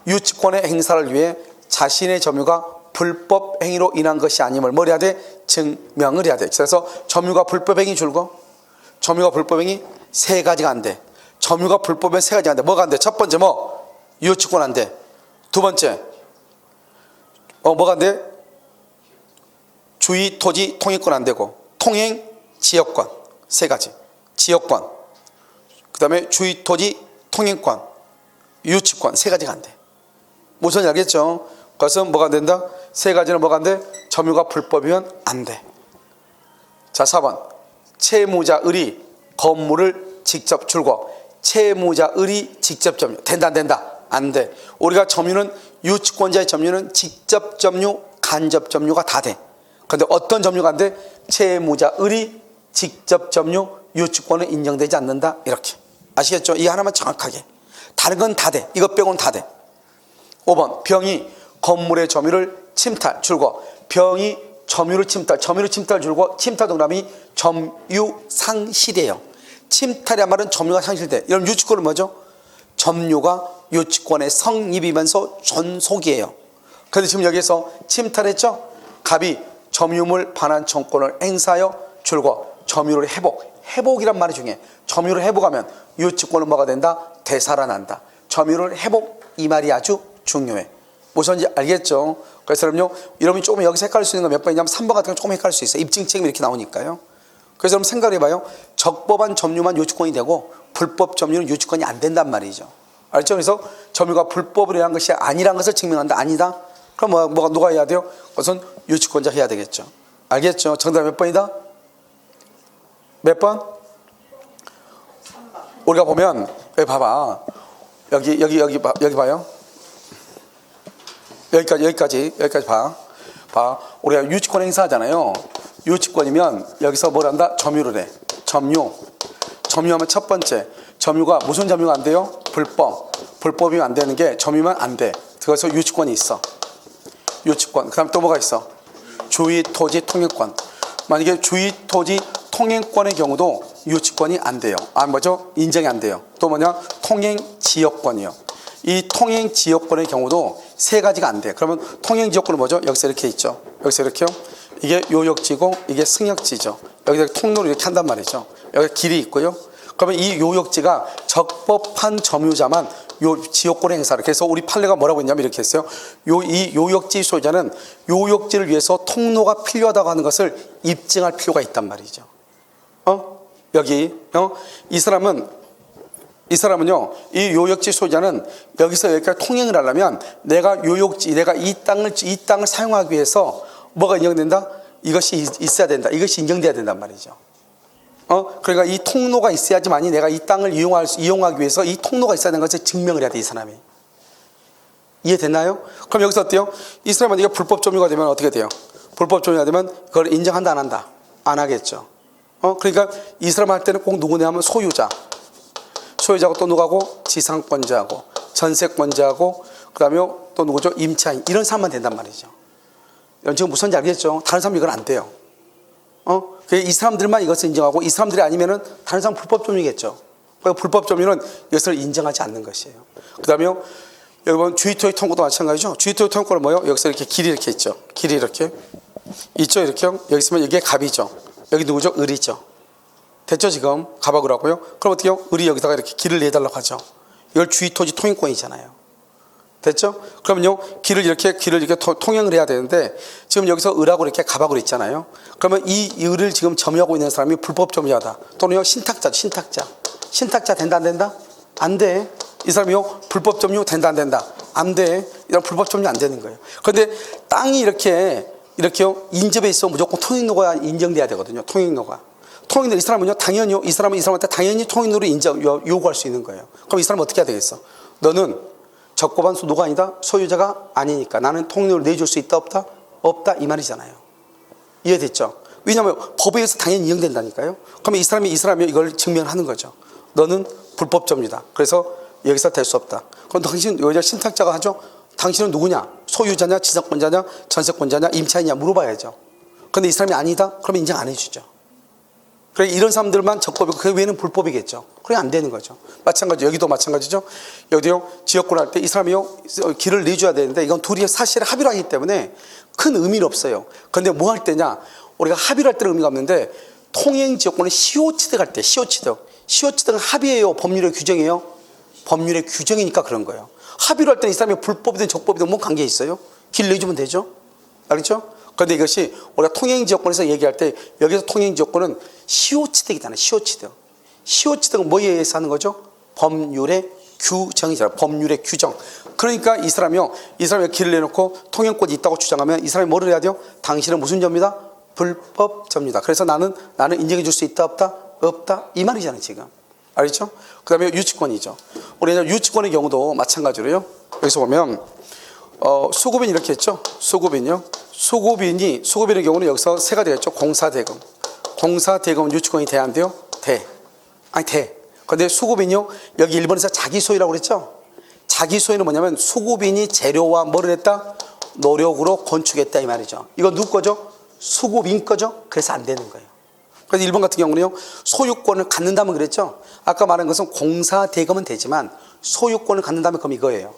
유치권의 행사를 위해 자신의 점유가 불법 행위로 인한 것이 아님을 뭘 해야 돼? 증명을 해야 돼. 그래서 점유가 불법 행위 줄고 점유가 불법 행위 세 가지가 안 돼. 점유가 불법은 세 가지가 안 돼. 뭐가 안 돼? 첫 번째 뭐? 유치권 안 돼. 두 번째 뭐가 안 돼? 주의 토지 통행권 안 되고 통행 지역권 세 가지. 지역권 그 다음에 주의 토지 통행권 유치권 세 가지가 안 돼. 무슨 지 알겠죠? 그것은 뭐가 안 된다? 세 가지는 뭐가 안 돼? 점유가 불법이면 안 돼. 자, 4번. 채무자 을이 건물을 직접 줄고 채무자 을이 직접 점유 된다 안 된다? 안 돼. 우리가 점유는 유치권자의 점유는 직접 점유, 간접 점유가 다 돼. 그런데 어떤 점유가 안 돼? 채무자 을이 직접 점유, 유치권은 인정되지 않는다. 이렇게. 아시겠죠? 이 하나만 정확하게. 다른 건 다 돼. 이것 빼고는 다 돼. 5번. 병이 건물의 점유를 침탈 줄고 병이 점유를 침탈 줄고 침탈 동그라미 점유 상실이에요. 침탈이란 말은 점유가 상실돼. 이런 유치권은 뭐죠? 점유가 유치권에 성립이면서 존속이에요. 그런데 지금 여기서 침탈했죠? 갑이 점유물 반환 청구권을 행사하여 줄고 점유를 회복이란 말이 중요해. 점유를 회복하면 유치권은 뭐가 된다? 되살아난다. 점유를 회복 이 말이 아주 중요해. 무슨지 알겠죠? 그래서 여러분이 조금 여기서 헷갈릴 수 있는 건 몇 번이냐면 3번 같은 건 조금 헷갈릴 수 있어요. 입증 책임이 이렇게 나오니까요. 그래서 여러분 생각해봐요. 적법한 점유만 유치권이 되고 불법 점유는 유치권이 안 된단 말이죠. 알죠? 그래서 점유가 불법이라는 것이 아니란 것을 증명한다. 아니다? 그럼 누가 해야 돼요? 그것은 유치권자 해야 되겠죠. 알겠죠? 정답 몇 번이다? 몇 번? 우리가 보면 여기 봐봐. 여기 봐요. 여기까지 봐. 우리가 유치권 행사하잖아요. 유치권이면 여기서 뭘 한다? 점유를 해. 점유하면 첫 번째 점유가 무슨 점유가 안 돼요? 불법이면 안 되는 게 점유면 안 돼. 그래서 유치권이 있어. 유치권. 그 다음 또 뭐가 있어? 주의 토지 통행권. 만약에 주의 토지 통행권의 경우도 유치권이 안 돼요. 뭐죠? 인정이 안 돼요. 또 뭐냐? 통행 지역권이요. 이 통행 지역권의 경우도 세 가지가 안 돼. 그러면 통행 지역권은 뭐죠? 여기서 이렇게 있죠. 여기서 이렇게요. 이게 요역지고 이게 승역지죠. 여기다 통로를 이렇게 한단 말이죠. 여기 길이 있고요. 그러면 이 요역지가 적법한 점유자만 요 지역권 행사를. 그래서 우리 판례가 뭐라고 했냐면 이렇게 했어요. 이 요역지 소유자는 요역지를 위해서 통로가 필요하다고 하는 것을 입증할 필요가 있단 말이죠. 이 사람은요, 이 요역지 소유자는 여기서 여기까지 통행을 하려면 내가 이 땅을 사용하기 위해서 뭐가 인정된다? 이것이 있어야 된다. 이것이 인정돼야 된단 말이죠. 그러니까 이 통로가 있어야지만이 내가 이 땅을 이용하기 위해서 이 통로가 있어야 되는 것을 증명을 해야 돼, 이 사람이. 이해됐나요? 그럼 여기서 어때요? 이 사람은 이게 불법 점유가 되면 어떻게 돼요? 불법 점유가 되면 그걸 인정한다, 안 한다? 안 하겠죠. 그러니까 이 사람 할 때는 꼭 누구냐 하면 소유자하고 또 누구하고 지상권자하고 전세권자하고 그다음에 또 누구죠? 임차인 이런 사람만 된단 말이죠. 지금 무슨지 알겠죠? 다른 사람은 이건 안 돼요. 이 사람들만 이것을 인정하고 이 사람들이 아니면은 다른 사람 불법 점유겠죠. 불법 점유는 이것을 인정하지 않는 것이에요. 그다음에 여러분 주의토지 통고도 마찬가지죠. 주의토지 통고는 뭐예요? 여기서 이렇게 길이 이렇게 있죠. 길이 이렇게 있죠, 이렇게. 여기 있으면 이게 갑이죠. 여기 누구죠? 을이죠. 됐죠, 지금? 갑하고 하고요. 그럼 어떻게 해요? 을이 여기다가 이렇게 길을 내달라고 하죠. 이걸 주위 토지 통행권이잖아요. 됐죠? 그러면요, 길을 이렇게 통행을 해야 되는데, 지금 여기서 을하고 이렇게 갑하고 있잖아요. 그러면 이 을을 지금 점유하고 있는 사람이 불법 점유하다. 또는요, 신탁자 된다, 안 된다? 안 돼. 이 사람이요, 불법 점유 된다, 안 된다? 안 돼. 이런 불법 점유 안 되는 거예요. 그런데 땅이 이렇게요, 인접에 있어 무조건 통행로가 인정돼야 되거든요. 통행로가. 이 사람은요, 당연히요, 이 사람한테 당연히 통행로를 요구할 수 있는 거예요. 그럼 이 사람은 어떻게 해야 되겠어? 너는 적법한 소유가 아니다? 소유자가 아니니까 나는 통행료를 내줄 수 있다, 없다? 없다, 이 말이잖아요. 이해됐죠? 왜냐하면 법에 의해서 당연히 인정된다니까요. 그러면 이 사람이 이걸 증명하는 거죠. 너는 불법 점유다. 그래서 여기서 될 수 없다. 그럼 당신 여기서 신탁자가 하죠? 당신은 누구냐? 소유자냐, 지정권자냐, 전세권자냐, 임차인이냐 물어봐야죠. 그런데 이 사람이 아니다? 그러면 인정 안 해주죠. 그래, 이런 사람들만 적법이고 그 외에는 불법이겠죠. 그래, 안 되는 거죠. 마찬가지, 여기도 마찬가지죠. 여기도요, 지역권 할 때 이 사람이요, 길을 내줘야 되는데 이건 둘이 사실 합의를 하기 때문에 큰 의미는 없어요. 그런데 뭐 할 때냐? 우리가 합의를 할 때는 의미가 없는데 통행 지역권을 시효취득할 때, 시효취득은 합의예요, 법률의 규정이에요? 법률의 규정이니까 그런 거예요. 합의를 할 때 이 사람이 불법이든 적법이든 뭔 관계 있어요? 길 내주면 되죠? 알겠죠? 그런데 이것이 우리가 통행지역권에서 얘기할 때 여기서 통행지역권은 시효취득이잖아요. 시효취득은 뭐에 의해서 하는 거죠? 법률의 규정이잖아요. 법률의 규정. 그러니까 이 사람이 길을 내놓고 통행권이 있다고 주장하면 이 사람이 뭐를 해야 돼요? 당신은 무슨 점이다? 불법 점유다. 그래서 나는 인정해 줄 수 있다, 없다? 없다. 이 말이잖아요, 지금. 알겠죠? 그 다음에 유치권이죠. 우리가 유치권의 경우도 마찬가지로요. 여기서 보면 수급인 이렇게 했죠. 수급인의 경우는 여기서 세 가지가 있죠. 공사대금은 유치권이 돼야 안 돼요? 돼. 그런데 수급인이요, 여기 일본에서 자기소유라고 그랬죠. 자기소유는 뭐냐면 수급인이 재료와 뭐를 했다? 노력으로 건축했다, 이 말이죠. 이거 누구 거죠? 수급인 거죠. 그래서 안 되는 거예요. 그래서 일본 같은 경우는요, 소유권을 갖는다면 그랬죠. 아까 말한 것은 공사대금은 되지만 소유권을 갖는다면 그럼 이거예요.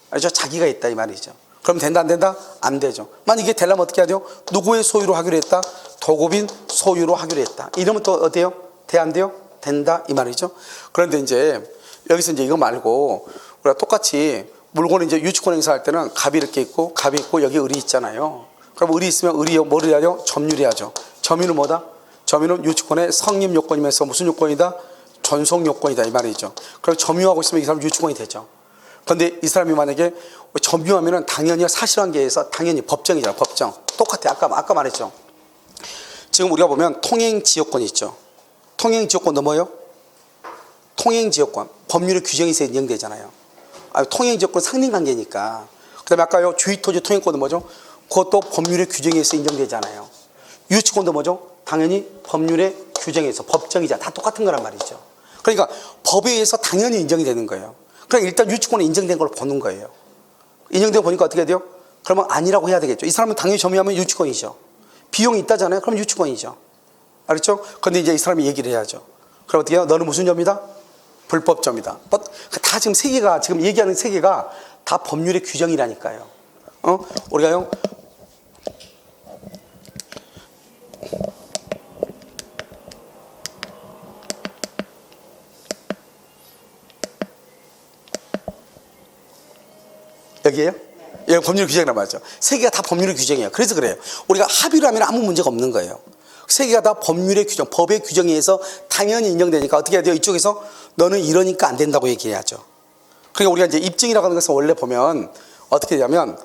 알죠? 자기가 있다, 이 말이죠. 그럼 된다, 안 된다? 안 되죠. 만약 이게 되려면 어떻게 해야 돼요? 누구의 소유로 하기로 했다? 도급인 소유로 하기로 했다. 이러면 또 어때요? 돼, 안 돼요? 된다, 이 말이죠. 그런데 이제 여기서 이제 이거 말고 우리가 똑같이 물건을 이제 유치권 행사할 때는 갑이 이렇게 있고 여기 을이 있잖아요. 그럼 을이 있으면 을이 뭐를 해야죠? 점유를 해야죠. 점유는 뭐다? 점유는 유치권의 성립 요건이면서 무슨 요건이다? 전속 요건이다, 이 말이죠. 그럼 점유하고 있으면 이 사람 유치권이 되죠. 그런데 이 사람이 만약에 점유하면은 당연히 사실관계에서 당연히 법정이잖아, 법정. 똑같아. 아까 말했죠. 지금 우리가 보면 통행지역권이 있죠. 통행지역권도 뭐예요? 통행지역권. 법률의 규정이 있어야 인정되잖아요. 통행지역권 상린관계니까. 그 다음에 아까요, 주위토지 통행권도 뭐죠? 그것도 법률의 규정에 의해서 인정되잖아요. 유치권도 뭐죠? 당연히 법률의 규정에 의해서 법정이잖아. 다 똑같은 거란 말이죠. 그러니까 법에 의해서 당연히 인정이 되는 거예요. 그러니까 일단 유치권이 인정된 걸 보는 거예요. 인정되고 보니까 어떻게 돼요? 그러면 아니라고 해야 되겠죠. 이 사람은 당연히 점유하면 유치권이죠. 비용이 있다잖아요. 그럼 유치권이죠. 알겠죠? 그런데 이제 이 사람이 얘기를 해야죠. 그럼 어떻게 해요? 너는 무슨 점이다? 불법 점이다. 다 지금 세 개가, 지금 얘기하는 세 개가 다 법률의 규정이라니까요. 우리가요, 여기에요? 예, 법률 규정이란 말이죠. 세 개가 다 법률의 규정이에요. 그래서 그래요. 우리가 합의를 하면 아무 문제가 없는 거예요. 세 개가 다 법률의 규정, 법의 규정에 의해서 당연히 인정되니까 어떻게 해야 돼요? 이쪽에서 너는 이러니까 안 된다고 얘기해야죠. 그러니까 우리가 이제 입증이라고 하는 것은 원래 보면 어떻게 되냐면,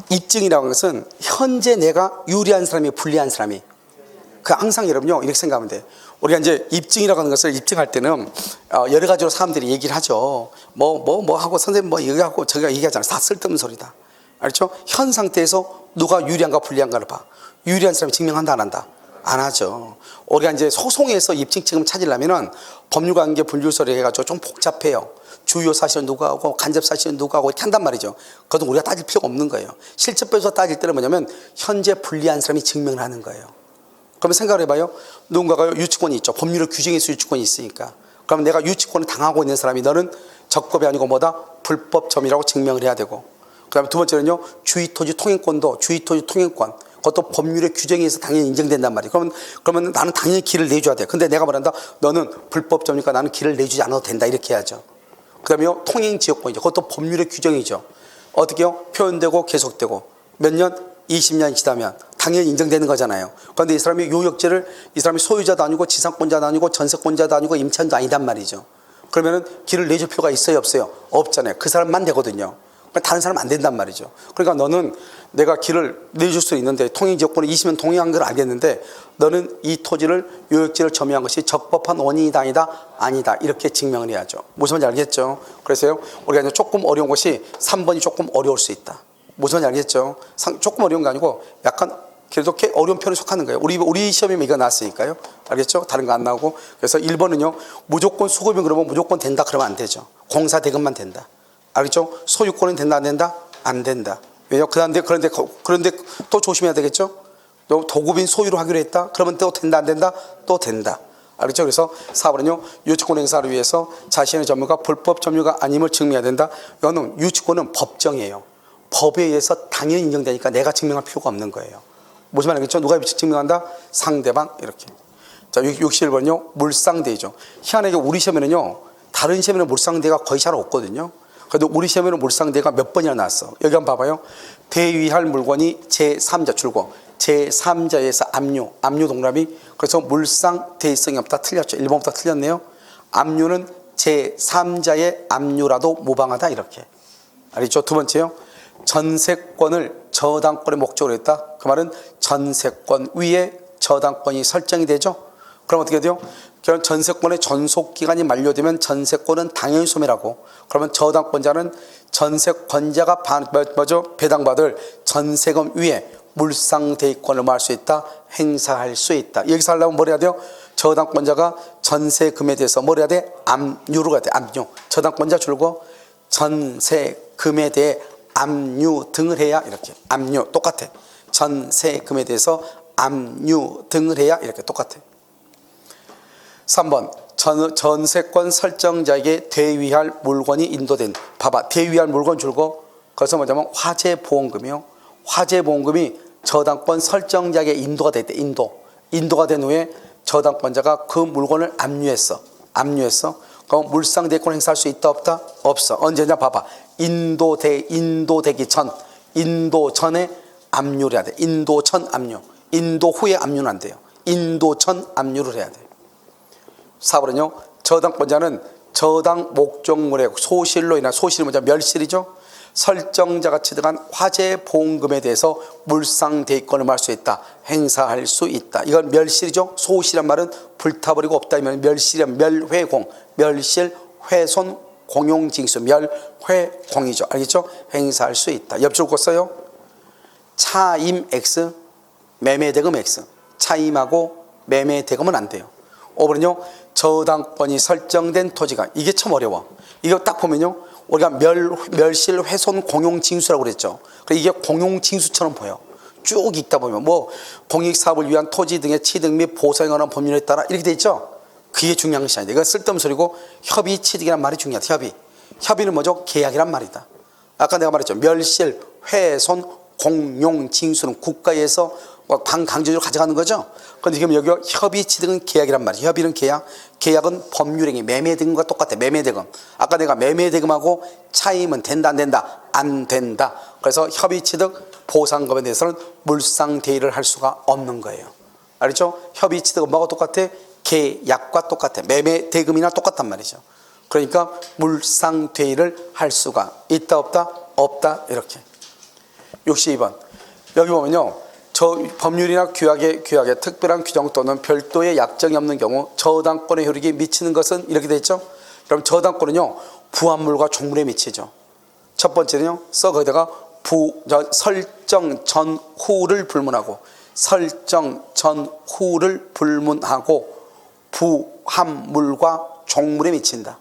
입증이라고 하는 것은 현재 내가 유리한 사람이 불리한 사람이, 항상 여러분요, 이렇게 생각하면 돼요. 우리가 이제 입증이라고 하는 것을 입증할 때는 여러 가지로 사람들이 얘기를 하죠. 뭐 하고 선생님 뭐 얘기하고 저기가 얘기하잖아요. 다 쓸데없는 소리다. 알죠? 현 상태에서 누가 유리한가 불리한가를 봐. 유리한 사람이 증명한다, 안 한다? 안 하죠. 우리가 이제 소송에서 입증책임을 찾으려면은 법률관계 분율서리 해가지고 좀 복잡해요. 주요 사실은 누가 하고 간접 사실은 누가 하고 이렇게 한단 말이죠. 그것도 우리가 따질 필요가 없는 거예요. 실제법에서 따질 때는 뭐냐면 현재 불리한 사람이 증명을 하는 거예요. 그러면 생각을 해봐요. 누군가가 유치권이 있죠. 법률의 규정에서 유치권이 있으니까. 그럼 내가 유치권을 당하고 있는 사람이 너는 적법이 아니고 뭐다? 불법점이라고 증명을 해야 되고. 그 다음에 두 번째는요, 주위토지 통행권도 주위토지 통행권. 그것도 법률의 규정에 의해서 당연히 인정된단 말이에요. 그러면 나는 당연히 길을 내줘야 돼. 근데 내가 말한다. 너는 불법점이니까 나는 길을 내주지 않아도 된다. 이렇게 해야죠. 그 다음에 통행지역권이죠. 그것도 법률의 규정이죠. 어떻게요? 표현되고 계속되고 몇 년? 20년 지나면 당연히 인정되는 거잖아요. 그런데 이 사람이 요역지를 이 사람이 소유자도 아니고 지상권자도 아니고 전세권자도 아니고 임차인도 아니단 말이죠. 그러면은 길을 내줄 필요가 있어요, 없어요? 없잖아요. 그 사람만 되거든요. 다른 사람 안 된단 말이죠. 그러니까 너는 내가 길을 내줄 수 있는데 통행지역권을 20년 동행한 걸 알겠는데 너는 이 토지를 요역지를 점유한 것이 적법한 원인이다 아니다? 아니다. 이렇게 증명을 해야죠. 무슨 말인지 알겠죠? 그래서요 우리가 이제 조금 어려운 것이 3번이 조금 어려울 수 있다. 무슨 말인지 알겠죠? 조금 어려운 거 아니고 약간 그래도 어려운 편에 속하는 거예요. 우리 시험에 이거 나왔으니까요. 알겠죠? 다른 거 안 나오고. 그래서 1번은요 무조건 수급이 그러면 무조건 된다 그러면 안 되죠. 공사 대금만 된다. 알겠죠? 소유권은 된다 안 된다? 안 된다. 왜냐? 그런데 또 조심해야 되겠죠? 또 도급인 소유로 하기로 했다? 그러면 또 된다 안 된다? 또 된다. 알겠죠? 그래서 4번은요 유치권 행사를 위해서 자신의 점유가 불법 점유가 아님을 증명해야 된다. 이거는 유치권은 법정이에요. 법에 의해서 당연히 인정되니까 내가 증명할 필요가 없는 거예요. 무슨 말이겠죠? 누가 증명한다? 상대방 이렇게. 자 61번은요 물상대죠. 희한하게 우리 시험에는요 다른 시험에는 물상대가 거의 잘 없거든요. 그래도 우리 시험에는 물상대가 몇 번이나 나왔어. 여기 한번 봐봐요. 대위할 물건이 제3자 줄고 제3자에서 압류 동그라미. 그래서 물상 대위성이 없다. 틀렸죠. 1번부터 틀렸네요. 압류는 제3자의 압류라도 무방하다 이렇게. 알겠죠? 두 번째요. 전세권을 저당권의 목적으로 했다. 그 말은 전세권 위에 저당권이 설정이 되죠. 그럼 어떻게 돼요? 전세권의 전속기간이 만료되면 전세권은 당연히 소멸하고 그러면 저당권자는 전세권자가 배당받을 전세금 위에 물상대위권을 뭐 할 수 있다? 행사할 수 있다. 여기서 하려면 뭘 해야 돼요? 저당권자가 전세금에 대해서 뭘 해야 돼? 압류로 가야 돼. 압류. 저당권자 줄고 전세금에 대해 압류 등을 해야 이렇게. 압류 똑같아. 전세금에 대해서 압류 등을 해야 이렇게 똑같아. 3번 전세권 설정자에게 대위할 물건이 인도된. 봐봐. 대위할 물건 줄고 거기서 뭐냐면 화재보험금이요. 화재보험금이 저당권 설정자에게 인도가 됐대. 인도가 된 후에 저당권자가 그 물건을 압류했어. 그럼 물상대권 행사할 수 있다 없다? 없어. 언제냐 봐봐. 인도되기 전, 인도 전에 압류를 해야 돼. 인도 전 압류. 인도 후에 압류는 안 돼요. 인도 전 압류를 해야 돼. 4번은요. 저당권자는 저당 목적물의 소실로 인한 소실이 뭐냐? 멸실이죠. 설정자가 취득한 화재보험금에 대해서 물상대위권을 할 수 있다. 행사할 수 있다. 이건 멸실이죠. 소실이란 말은 불타버리고 없다면 멸실이란 멸회공, 멸실, 훼손, 공용징수, 멸회공이죠. 알겠죠? 행사할 수 있다. 옆줄 거 써요. 차임 X, 매매대금 X. 차임하고 매매대금은 안 돼요. 5번은요. 저당권이 설정된 토지가. 이게 참 어려워. 이거 딱 보면요. 우리가 멸실, 훼손, 공용징수라고 그랬죠. 이게 공용징수처럼 보여. 쭉 읽다 보면 뭐 공익사업을 위한 토지 등의 취득 및 보상에 관한 법률에 따라 이렇게 돼 있죠. 그게 중요한 것이 아니다. 이건 쓸데없는 소리고 협의 취득이란 말이 중요하다. 협의는 뭐죠? 계약이란 말이다. 아까 내가 말했죠. 멸실, 훼손, 공용징수는 국가에서 강제적으로 가져가는 거죠. 그런데 지금 여기 협의 취득은 계약이란 말이에요. 협의는 계약, 계약은 법률행위, 매매대금과 똑같아. 매매대금. 아까 내가 매매대금하고 차임은 된다 안 된다? 안 된다. 그래서 협의 취득 보상금에 대해서는 물상대위를 할 수가 없는 거예요. 알겠죠? 협의 취득은 뭐가 똑같아? 계약과 똑같아. 매매대금이나 똑같단 말이죠. 그러니까 물상대위를 할 수가 있다 없다? 없다. 이렇게. 62번. 여기 보면요. 저 법률이나 규약의 특별한 규정 또는 별도의 약정이 없는 경우 저당권의 효력이 미치는 것은 이렇게 돼 있죠. 그럼 저당권은요. 부합물과 종물에 미치죠. 첫 번째는요. 거기다가 설정 전후를 불문하고 부합물과 종물에 미친다.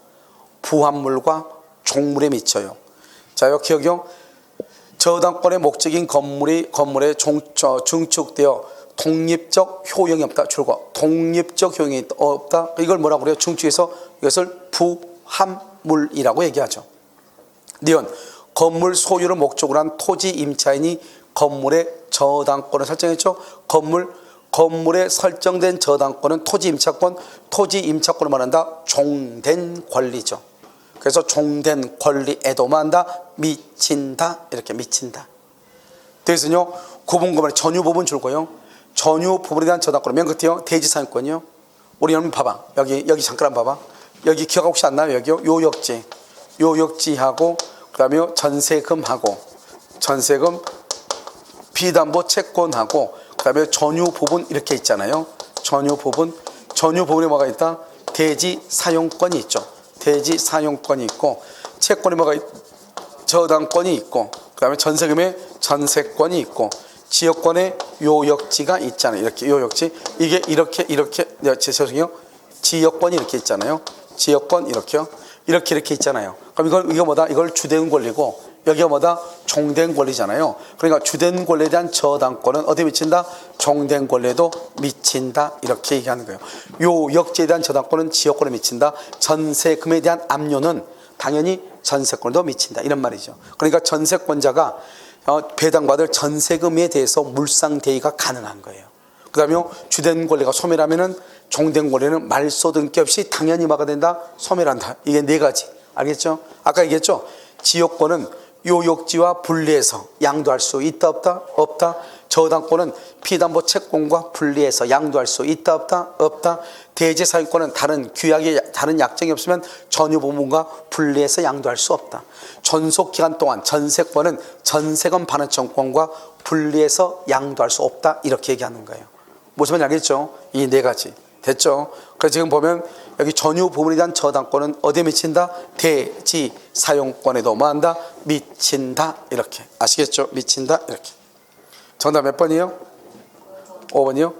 부합물과 종물에 미쳐요. 자, 여기 기억이요. 저당권의 목적인 건물에 중축되어 독립적 효용이 없다. 줄거 독립적 효용이 없다. 이걸 뭐라고 그래요? 중축해서 이것을 부합물이라고 얘기하죠. 니은 건물 소유를 목적으로 한 토지 임차인이 건물의 저당권을 설정했죠. 건물에 설정된 저당권은 토지 임차권을 말한다. 종된 권리죠. 그래서 종된 권리에도 말한다. 미친다. 이렇게 미친다. 그래서요, 구분구분에 전유부분 줄고요. 전유부분에 대한 저당권, 맨 끝에요. 대지사용권이요. 우리 여러분 봐봐. 여기 잠깐 봐봐. 여기 기억 혹시 안 나요? 여기요. 요역지하고, 그 다음에 전세금하고, 전세금, 비담보 채권하고, 그 다음에 전유부분 이렇게 있잖아요. 전유부분에 뭐가 있다? 대지사용권이 있죠. 대지사용권이 있고, 채권에 뭐가 저당권이 있고, 그 다음에 전세금에 전세권이 있고, 지역권에 요역지가 있잖아요. 이렇게 요역지. 이게 이렇게 죄송해요. 지역권이 이렇게 있잖아요. 지역권 이렇게요. 이렇게 있잖아요. 그럼 이거 뭐다? 이걸 주된 권리고, 여기가 뭐다? 종된 권리잖아요. 그러니까 주된 권리에 대한 저당권은 어디에 미친다? 종된 권리에도 미친다. 이렇게 얘기하는 거예요. 요역지에 대한 저당권은 지역권에 미친다. 전세금에 대한 압류는 당연히 전세권에도 미친다. 이런 말이죠. 그러니까 전세권자가 배당받을 전세금에 대해서 물상대의가 가능한 거예요. 그 다음에 주된 권리가 소멸하면은 종된 권리는 말소 등기 없이 당연히 뭐가 된다? 소멸한다. 이게 네 가지. 알겠죠? 아까 얘기했죠? 지역권은 요역지와 분리해서 양도할 수 있다 없다? 없다. 저당권은 피담보 채권과 분리해서 양도할 수 있다 없다? 없다. 대지사용권은 다른 약정이 없으면 전유부분과 분리해서 양도할 수 없다. 존속기간 동안 전세권은 전세금 반환청권과 분리해서 양도할 수 없다. 이렇게 얘기하는 거예요. 무슨 말인지 알겠죠? 이 네 가지. 됐죠? 그래서 지금 보면 여기 전유부분에 대한 저당권은 어디에 미친다? 대지사용권에도 뭐한다? 미친다. 이렇게. 아시겠죠? 미친다. 이렇게. 정답 몇 번이에요? 5번이요?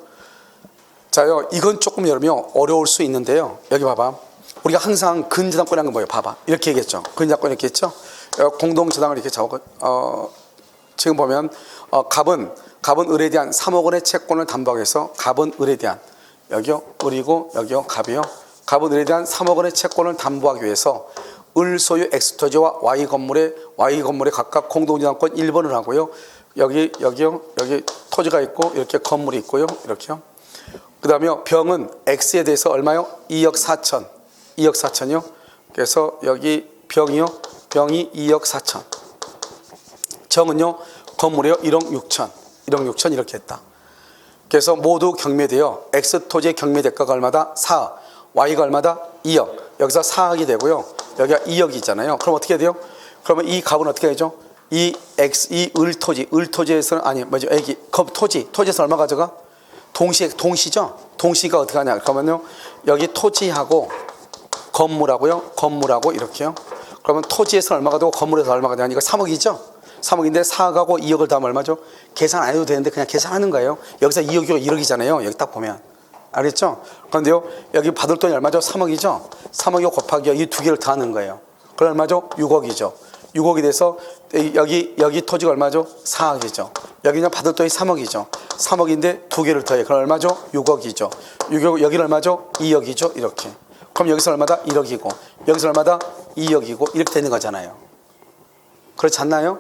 자요, 이건 조금 여러분요 어려울 수 있는데요. 여기 봐봐. 우리가 항상 근저당권이라는 건 뭐예요? 봐봐. 이렇게 얘기했죠. 근저당권 이렇게 했죠. 공동저당을 이렇게 잡고, 지금 보면, 갑은 을에 대한 3억 원의 채권을 담보하기 위해서 갑은 을에 대한, 여기요, 을이고, 여기요, 갑이요. 갑은 을에 대한 3억 원의 채권을 담보하기 위해서 을 소유 X토지와 Y 건물에 각각 공동저당권 1번을 하고요. 여기요, 여기 토지가 있고, 이렇게 건물이 있고요. 이렇게요. 그 다음에 병은 X에 대해서 얼마요? 2억 4천. 2억 4천이요. 그래서 여기 병이 2억 4천. 정은요, 건물이요, 1억 6천. 1억 6천 이렇게 했다. 그래서 모두 경매되어 X 토지의 경매 대가가 얼마다? 4억. Y가 얼마다? 2억. 여기서 4억이 되고요. 여기가 2억이잖아요. 그럼 어떻게 돼요? 그러면 이 값은 어떻게 되죠? 이 을토지에서는, 아니, 뭐죠? 토지에서 얼마 가져가? 동시죠? 동시가 어떻게 하냐? 그러면요, 여기 토지하고 건물하고 이렇게요. 그러면 토지에서 얼마가 되고 건물에서 얼마가 되냐? 이거 3억이죠? 3억인데 4억하고 2억을 더하면 얼마죠? 계산 안 해도 되는데 그냥 계산하는 거예요. 여기서 2억이고 1억이잖아요. 여기 딱 보면. 알겠죠? 그런데요, 여기 받을 돈이 얼마죠? 3억이죠? 3억이 곱하기 여기 두 개를 더하는 거예요. 그럼 얼마죠? 6억이죠. 6억이 돼서 여기 토지가 얼마죠? 4억이죠. 여기는 받을 돈이 3억이죠. 3억인데 두 개를 더해. 그럼 얼마죠? 6억이죠. 6억, 여기는 얼마죠? 2억이죠. 이렇게. 그럼 여기서 얼마다? 1억이고, 여기서 얼마다? 2억이고, 이렇게 되는 거잖아요. 그렇지 않나요?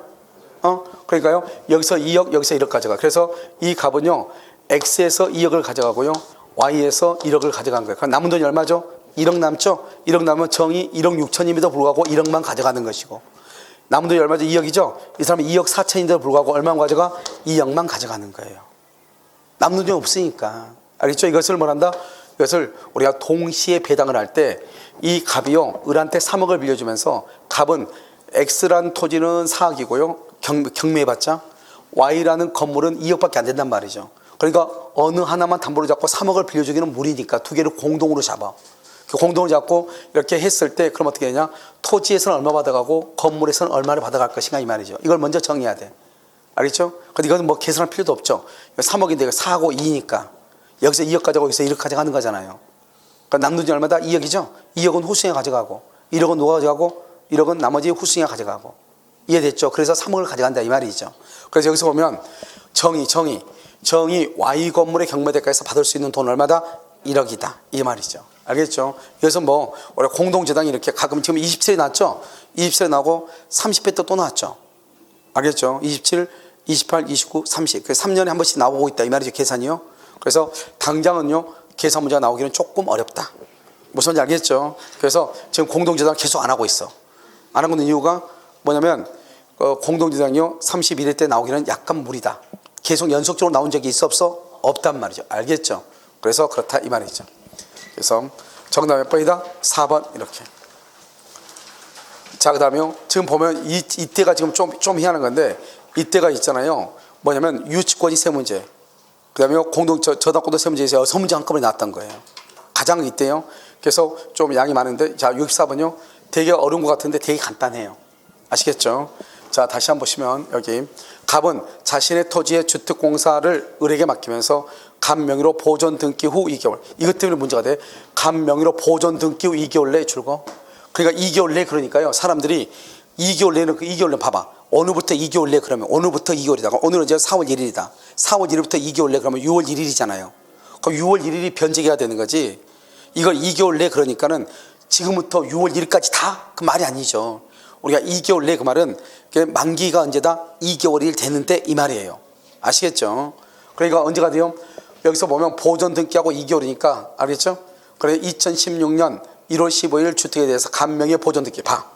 그러니까요, 여기서 2억, 여기서 1억 가져가. 그래서 이 값은요, X에서 2억을 가져가고요, Y에서 1억을 가져간 거예요. 그럼 남은 돈이 얼마죠? 1억 남죠? 1억 남으면 정이 1억 6천임에도 불구하고 1억만 가져가는 것이고, 남은 돈이 얼마죠? 2억이죠? 이 사람은 2억 4천인데도 불구하고 얼마만 가져가? 2억만 가져가는 거예요. 남는 돈이 없으니까. 알겠죠? 이것을 뭐란다? 이것을 우리가 동시에 배당을 할 때 이 갑이요, 을한테 3억을 빌려주면서, 갑은 X라는 토지는 4억이고요, 경매해봤자 Y라는 건물은 2억밖에 안 된단 말이죠. 그러니까 어느 하나만 담보로 잡고 3억을 빌려주기는 무리니까 두 개를 공동으로 잡아. 공동으로 잡고 이렇게 했을 때 그럼 어떻게 되냐? 토지에서는 얼마 받아가고 건물에서는 얼마를 받아갈 것인가 이 말이죠. 이걸 먼저 정해야 돼. 알겠죠? 근데 이건 뭐 계산할 필요도 없죠. 3억인데 4하고 2니까 여기서 2억 가져가고 여기서 1억 가져가는 거잖아요. 그러니까 남는 돈이 얼마다? 2억이죠? 2억은 후승에 가져가고 1억은 누가 가져가고 1억은 나머지 후승에 가져가고. 이해됐죠? 그래서 3억을 가져간다 이 말이죠. 그래서 여기서 보면 정이 Y 건물의 경매대가에서 받을 수 있는 돈 얼마다? 1억이다 이 말이죠. 알겠죠? 그래서 뭐 우리 공동저당이 이렇게 가끔 지금 27이 났죠? 27이 나고 30배 또 나왔죠. 알겠죠? 27 28, 29, 30. 그래서 3년에 한 번씩 나오고 있다 이 말이죠. 계산이요. 그래서 당장은요 계산 문제가 나오기는 조금 어렵다. 무슨 말인지 알겠죠? 그래서 지금 공동재단을 계속 안 하고 있어. 안 하고 있는 이유가 뭐냐면 공동재단이요 31회 때 나오기는 약간 무리다. 계속 연속적으로 나온 적이 있어 없어? 없단 말이죠. 알겠죠? 그래서 그렇다 이 말이죠. 그래서 정답 몇 번이다? 4번 이렇게. 자, 그 다음에 지금 보면 이때가 지금 좀 희한한 건데 이때가 있잖아요. 뭐냐면 유치권이 세 문제. 그 다음에 저당권도 세 문제에서 6문제 한꺼번에 나왔던 거예요. 가장 이때요. 그래서 좀 양이 많은데 자 64번요. 되게 어려운 것 같은데 되게 간단해요. 아시겠죠? 자, 다시 한번 보시면 여기 갑은 자신의 토지의 주택공사를 을에게 맡기면서 갑 명의로 보존 등기 후 2개월. 이것 때문에 문제가 돼. 갑 명의로 보존 등기 후 2개월 내에 줄거. 그러니까 2개월 내 그러니까요. 사람들이 2개월 내는 그 2개월 내 봐봐. 어느부터 2개월 내 그러면 어느부터 2개월이다. 오늘은 이제 4월 1일이다. 4월 1일부터 2개월 내 그러면 6월 1일이잖아요. 그럼 6월 1일이 변제기가 되는 거지. 이걸 2개월 내 그러니까는 지금부터 6월 1일까지 다 그 말이 아니죠. 우리가 2개월 내 그 말은 만기가 언제다? 2개월이 되는데 이 말이에요. 아시겠죠? 그러니까 언제가 돼요? 여기서 보면 보존 등기하고 2개월이니까 알겠죠? 그래 2016년 1월 15일 주택에 대해서 감명의 보존 등기 봐.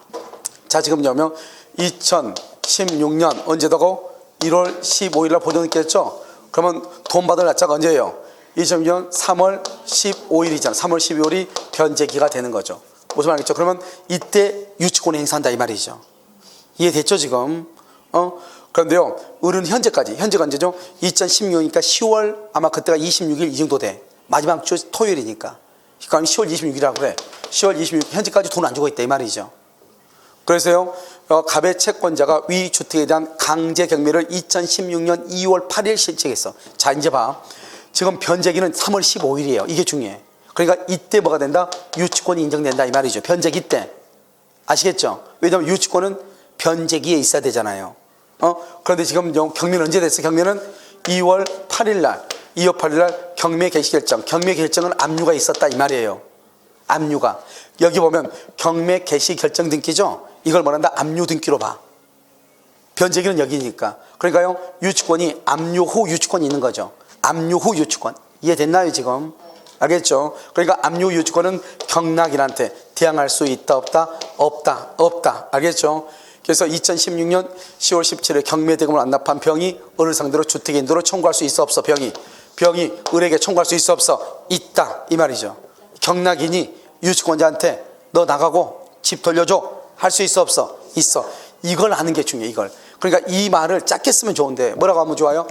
자, 지금 여면 2016년 언제다고? 1월 15일 날 보존 등기 했죠? 그러면 돈 받을 날짜가 언제예요? 2016년 3월 15일이잖아. 3월 12일이 변제기가 되는 거죠. 무슨 말이겠죠? 그러면 이때 유치권을 행사한다 이 말이죠. 이해됐죠 지금? 그런데요, 을은 현재가 언제죠? 2016이니까 10월 아마 그때가 26일 이 정도 돼. 마지막 주 토요일이니까. 그러니까 10월 26일이라고 그래. 10월 26일 현재까지 돈 안 주고 있다 이 말이죠. 그래서요, 갑의 채권자가 위 주택에 대한 강제 경매를 2016년 2월 8일 실시했어. 자, 이제 봐. 지금 변제기는 3월 15일이에요. 이게 중요해. 그러니까 이때 뭐가 된다? 유치권이 인정된다 이 말이죠. 변제기 때. 아시겠죠? 왜냐하면 유치권은 변제기에 있어야 되잖아요. 그런데 지금 경매는 언제 됐어? 경매는 2월 8일 날, 2월 8일 날 경매 개시 결정. 경매 결정은 압류가 있었다 이 말이에요. 압류가. 여기 보면 경매 개시 결정 등기죠? 이걸 뭐란다? 압류 등기로 봐. 변제기는 여기니까. 그러니까요, 유치권이 압류 후 유치권이 있는 거죠. 압류 후 유치권. 이해됐나요 지금? 알겠죠? 그러니까 압류 유치권은 경락인한테 대항할 수 있다 없다? 없다. 알겠죠? 그래서 2016년 10월 17일 경매대금을 안 납한 병이 을을 상대로 주택인도로 청구할 수 있어 없어? 병이 을에게 청구할 수 있어 없어? 있다 이 말이죠. 경락인이 유치권자한테 너 나가고 집 돌려줘 할 수 있어 없어? 있어. 이걸 아는 게 중요해. 이걸. 그러니까 이 말을 짧게 쓰면 좋은데 뭐라고 하면 좋아요?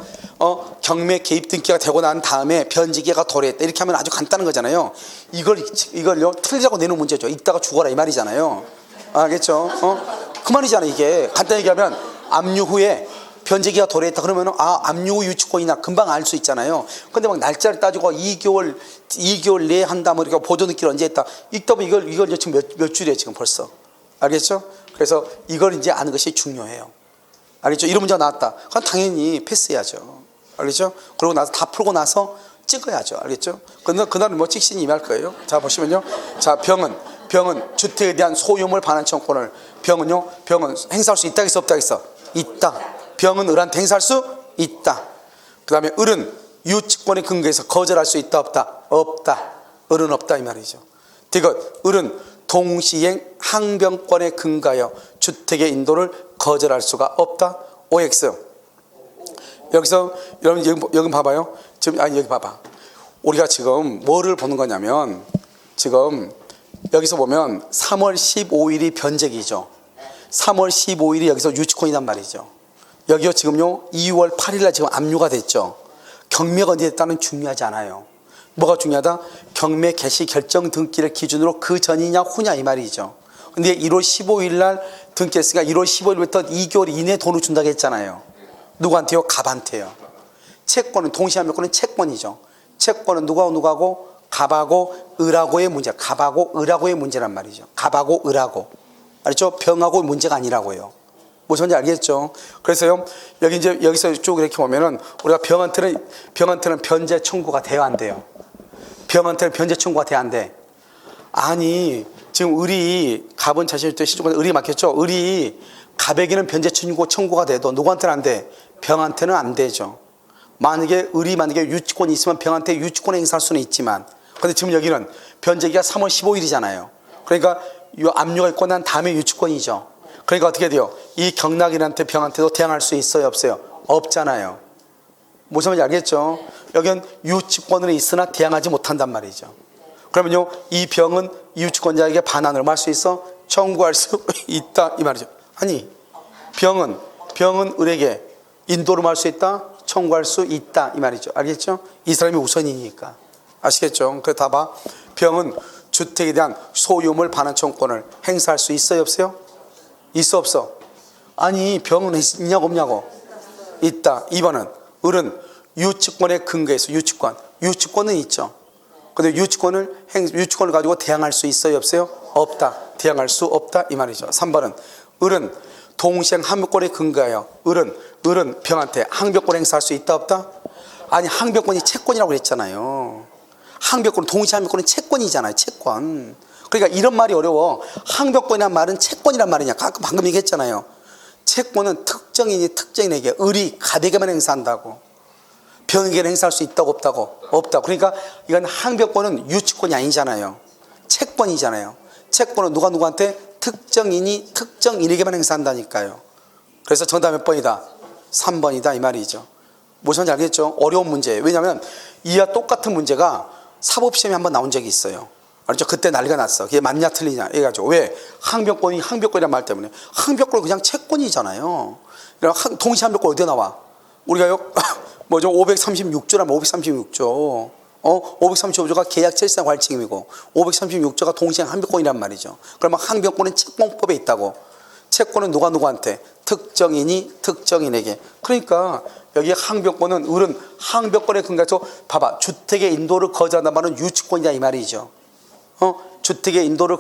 경매 개입 등기가 되고 난 다음에 변제기가 도래했다 이렇게 하면 아주 간단한 거잖아요. 이걸요 틀리라고 내는 문제죠. 이따가 죽어라 이 말이잖아요. 알겠죠? 그 말이잖아. 이게 간단히 얘기하면 압류 후에 변제기가 도래했다 그러면 압류 후 유치권이나 금방 알 수 있잖아요. 근데 막 날짜를 따지고 2개월 내에 한다 뭐 이렇게 보존 등기를 언제 했다 읽다 보면 이걸 지금 몇 줄이에요 지금 벌써. 알겠죠? 그래서 이걸 이제 아는 것이 중요해요. 알겠죠? 이런 문제가 나왔다. 그럼 당연히 패스해야죠. 알겠죠? 그러고 나서 다 풀고 나서 찍어야죠. 알겠죠? 그날은 뭐 찍신이 임할 거예요. 자, 보시면요. 자, 병은 주택에 대한 소유물 반환 청구권을 병은 행사할 수 있다 했어 없다 했어? 있다. 병은 을한테 행사할 수 있다. 그 다음에 을은 유치권에 근거해서 거절할 수 있다 없다? 없다. 을은 없다 이 말이죠. 디귿 을은 동시행 항변권에 근거하여 주택의 인도를 거절할 수가 없다. OX. 여기서 여러분 여기 봐봐요. 지금 여기 봐봐. 우리가 지금 뭐를 보는 거냐면 지금 여기서 보면 3월 15일이 변제기죠. 3월 15일이 여기서 유치권이란 말이죠. 여기요 지금요 2월 8일날 지금 압류가 됐죠. 경매가 언제 됐다는 중요하지 않아요. 뭐가 중요하다? 경매 개시 결정 등기를 기준으로 그 전이냐 후냐 이 말이죠. 근데 1월 15일 날 등기했으니까 1월 15일부터 2개월 이내에 돈을 준다고 했잖아요. 누구한테요? 갑한테요. 채권은 동시함유권은 채권이죠. 채권은 누구하고 갑하고 을하고의 문제. 갑하고 을하고의 문제란 말이죠. 갑하고 을하고. 알죠? 병하고 문제가 아니라고요. 무슨 말인지 알겠죠? 그래서요, 여기서 쭉 이렇게 보면은 우리가 병한테는 변제 청구가 돼야 안 돼요. 병한테는 변제 청구가 돼야 안 돼. 아니, 지금 을이 갑은 자신의 시주권 을이 맡겼죠? 을이 가백이는 변제 청구가 돼도 누구한테는 안 돼? 병한테는 안 되죠. 만약에 유치권이 있으면 병한테 유치권 행사할 수는 있지만, 근데 지금 여기는 변제기가 3월 15일이잖아요. 그러니까 이 압류가 있고 난 다음에 유치권이죠. 그러니까 어떻게 돼요? 이 경락인한테 병한테도 대항할 수 있어요, 없어요? 없잖아요. 무슨 말인지 알겠죠? 여기는 유치권으로 있으나 대항하지 못한단 말이죠. 그러면요, 이 병은 유치권자에게 반환을 할 수 있어? 청구할 수 있다 이 말이죠. 아니, 병은 을에게 인도를 할 수 있다? 청구할 수 있다 이 말이죠. 알겠죠? 이 사람이 우선이니까. 아시겠죠? 그래서 다 봐. 병은 주택에 대한 소유물 반환 청구권을 행사할 수 있어요, 없어요? 있어, 없어? 아니, 병은 있냐고 없냐고? 있다. 2번은 을은 유치권에 근거해서 유치권은 있죠. 근데 유치권을 가지고 대항할 수 있어요, 없어요? 없다. 대항할 수 없다 이 말이죠. 3번은 을은 동시행 항변권에 근거하여 을은 병한테 항변권 행사할 수 있다, 없다? 아니, 항변권이 채권이라고 그랬잖아요. 항변권은 동시에 항변권은 채권이잖아요, 채권. 그러니까 이런 말이 어려워. 항변권이란 말은 채권이란 말이냐. 방금 얘기했잖아요. 채권은 특정인에게 을이 가백에만 행사한다고. 병에게는 행사할 수 있다고 없다고? 없다. 그러니까 이건 항변권은 유치권이 아니잖아요. 채권이잖아요. 채권은 누구한테? 특정인에게만 행사한다니까요. 그래서 정답 몇 번이다? 3번이다 이 말이죠. 무슨 말인지 알겠죠? 어려운 문제예요. 왜냐하면 이와 똑같은 문제가 사법시험에 한번 나온 적이 있어요. 알죠? 그때 난리가 났어. 그게 맞냐 틀리냐 해가지고. 왜? 항변권이란 말 때문에. 항변권은 그냥 채권이잖아요. 동시 항변권 어디에 나와? 우리가요, 536조라면 536조. 535조가 계약 철상 관칙임이고 536조가 동시행 항변권이란 말이죠. 그러면 항변권은 채권법에 있다고. 채권은 누구한테? 특정인에게. 그러니까 여기 항변권은 을은 항변권에 근거해서 봐봐. 주택의 인도를 거절한다는 말은 유치권이다 이 말이죠. 주택의 인도를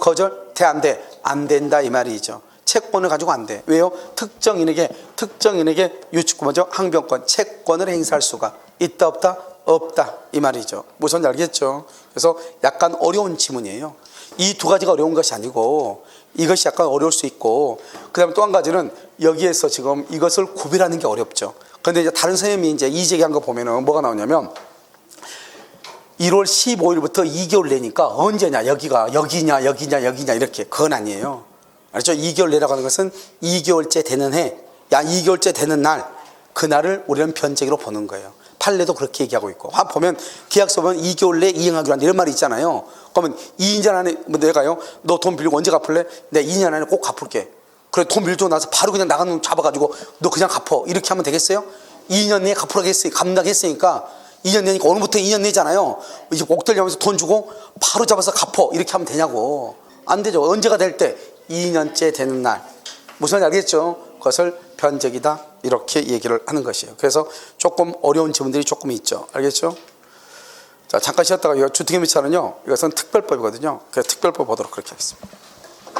안 돼? 안 된다 이 말이죠. 채권을 가지고 안 돼. 왜요? 특정인에게 유치권 먼저 항변권, 채권을 행사할 수가 있다 없다? 없다 이 말이죠. 무슨 말인지 알겠죠? 그래서 약간 어려운 지문이에요. 이 두 가지가 어려운 것이 아니고 이것이 약간 어려울 수 있고, 그 다음에 또 한 가지는 여기에서 지금 이것을 구별하는 게 어렵죠. 그런데 이제 다른 선생님이 이제 이 제기한 거 보면은 뭐가 나오냐면 1월 15일부터 2개월 내니까 언제냐, 여기냐 이렇게. 그건 아니에요. 알죠? 2개월 내라고 하는 것은 2개월째 되는 해, 2개월째 되는 날, 그날을 우리는 변제기로 보는 거예요. 판례도 그렇게 얘기하고 있고. 보면 계약서 보면 2개월 내에 이행하기로 한다 이런 말이 있잖아요. 그러면 2년 안에 내가요, 너 돈 빌리고 언제 갚을래? 내가 2년 안에 꼭 갚을게. 그래, 돈 빌리고 나서 바로 그냥 나가는 놈 잡아가지고 너 그냥 갚어 이렇게 하면 되겠어요? 2년 내에 감당했으니까 2년 내니까 오늘부터 2년 내잖아요. 이제 옥들려면서 돈 주고 바로 잡아서 갚어 이렇게 하면 되냐고. 안 되죠. 언제가 될 때? 2년째 되는 날. 무슨 말인지 알겠죠? 그것을 변제기다 이렇게 얘기를 하는 것이에요. 그래서 조금 어려운 지문들이 조금 있죠. 알겠죠? 자, 잠깐 쉬었다가 주택임의차는요, 이것은 특별법이거든요. 그래서 특별법 보도록 그렇게 하겠습니다.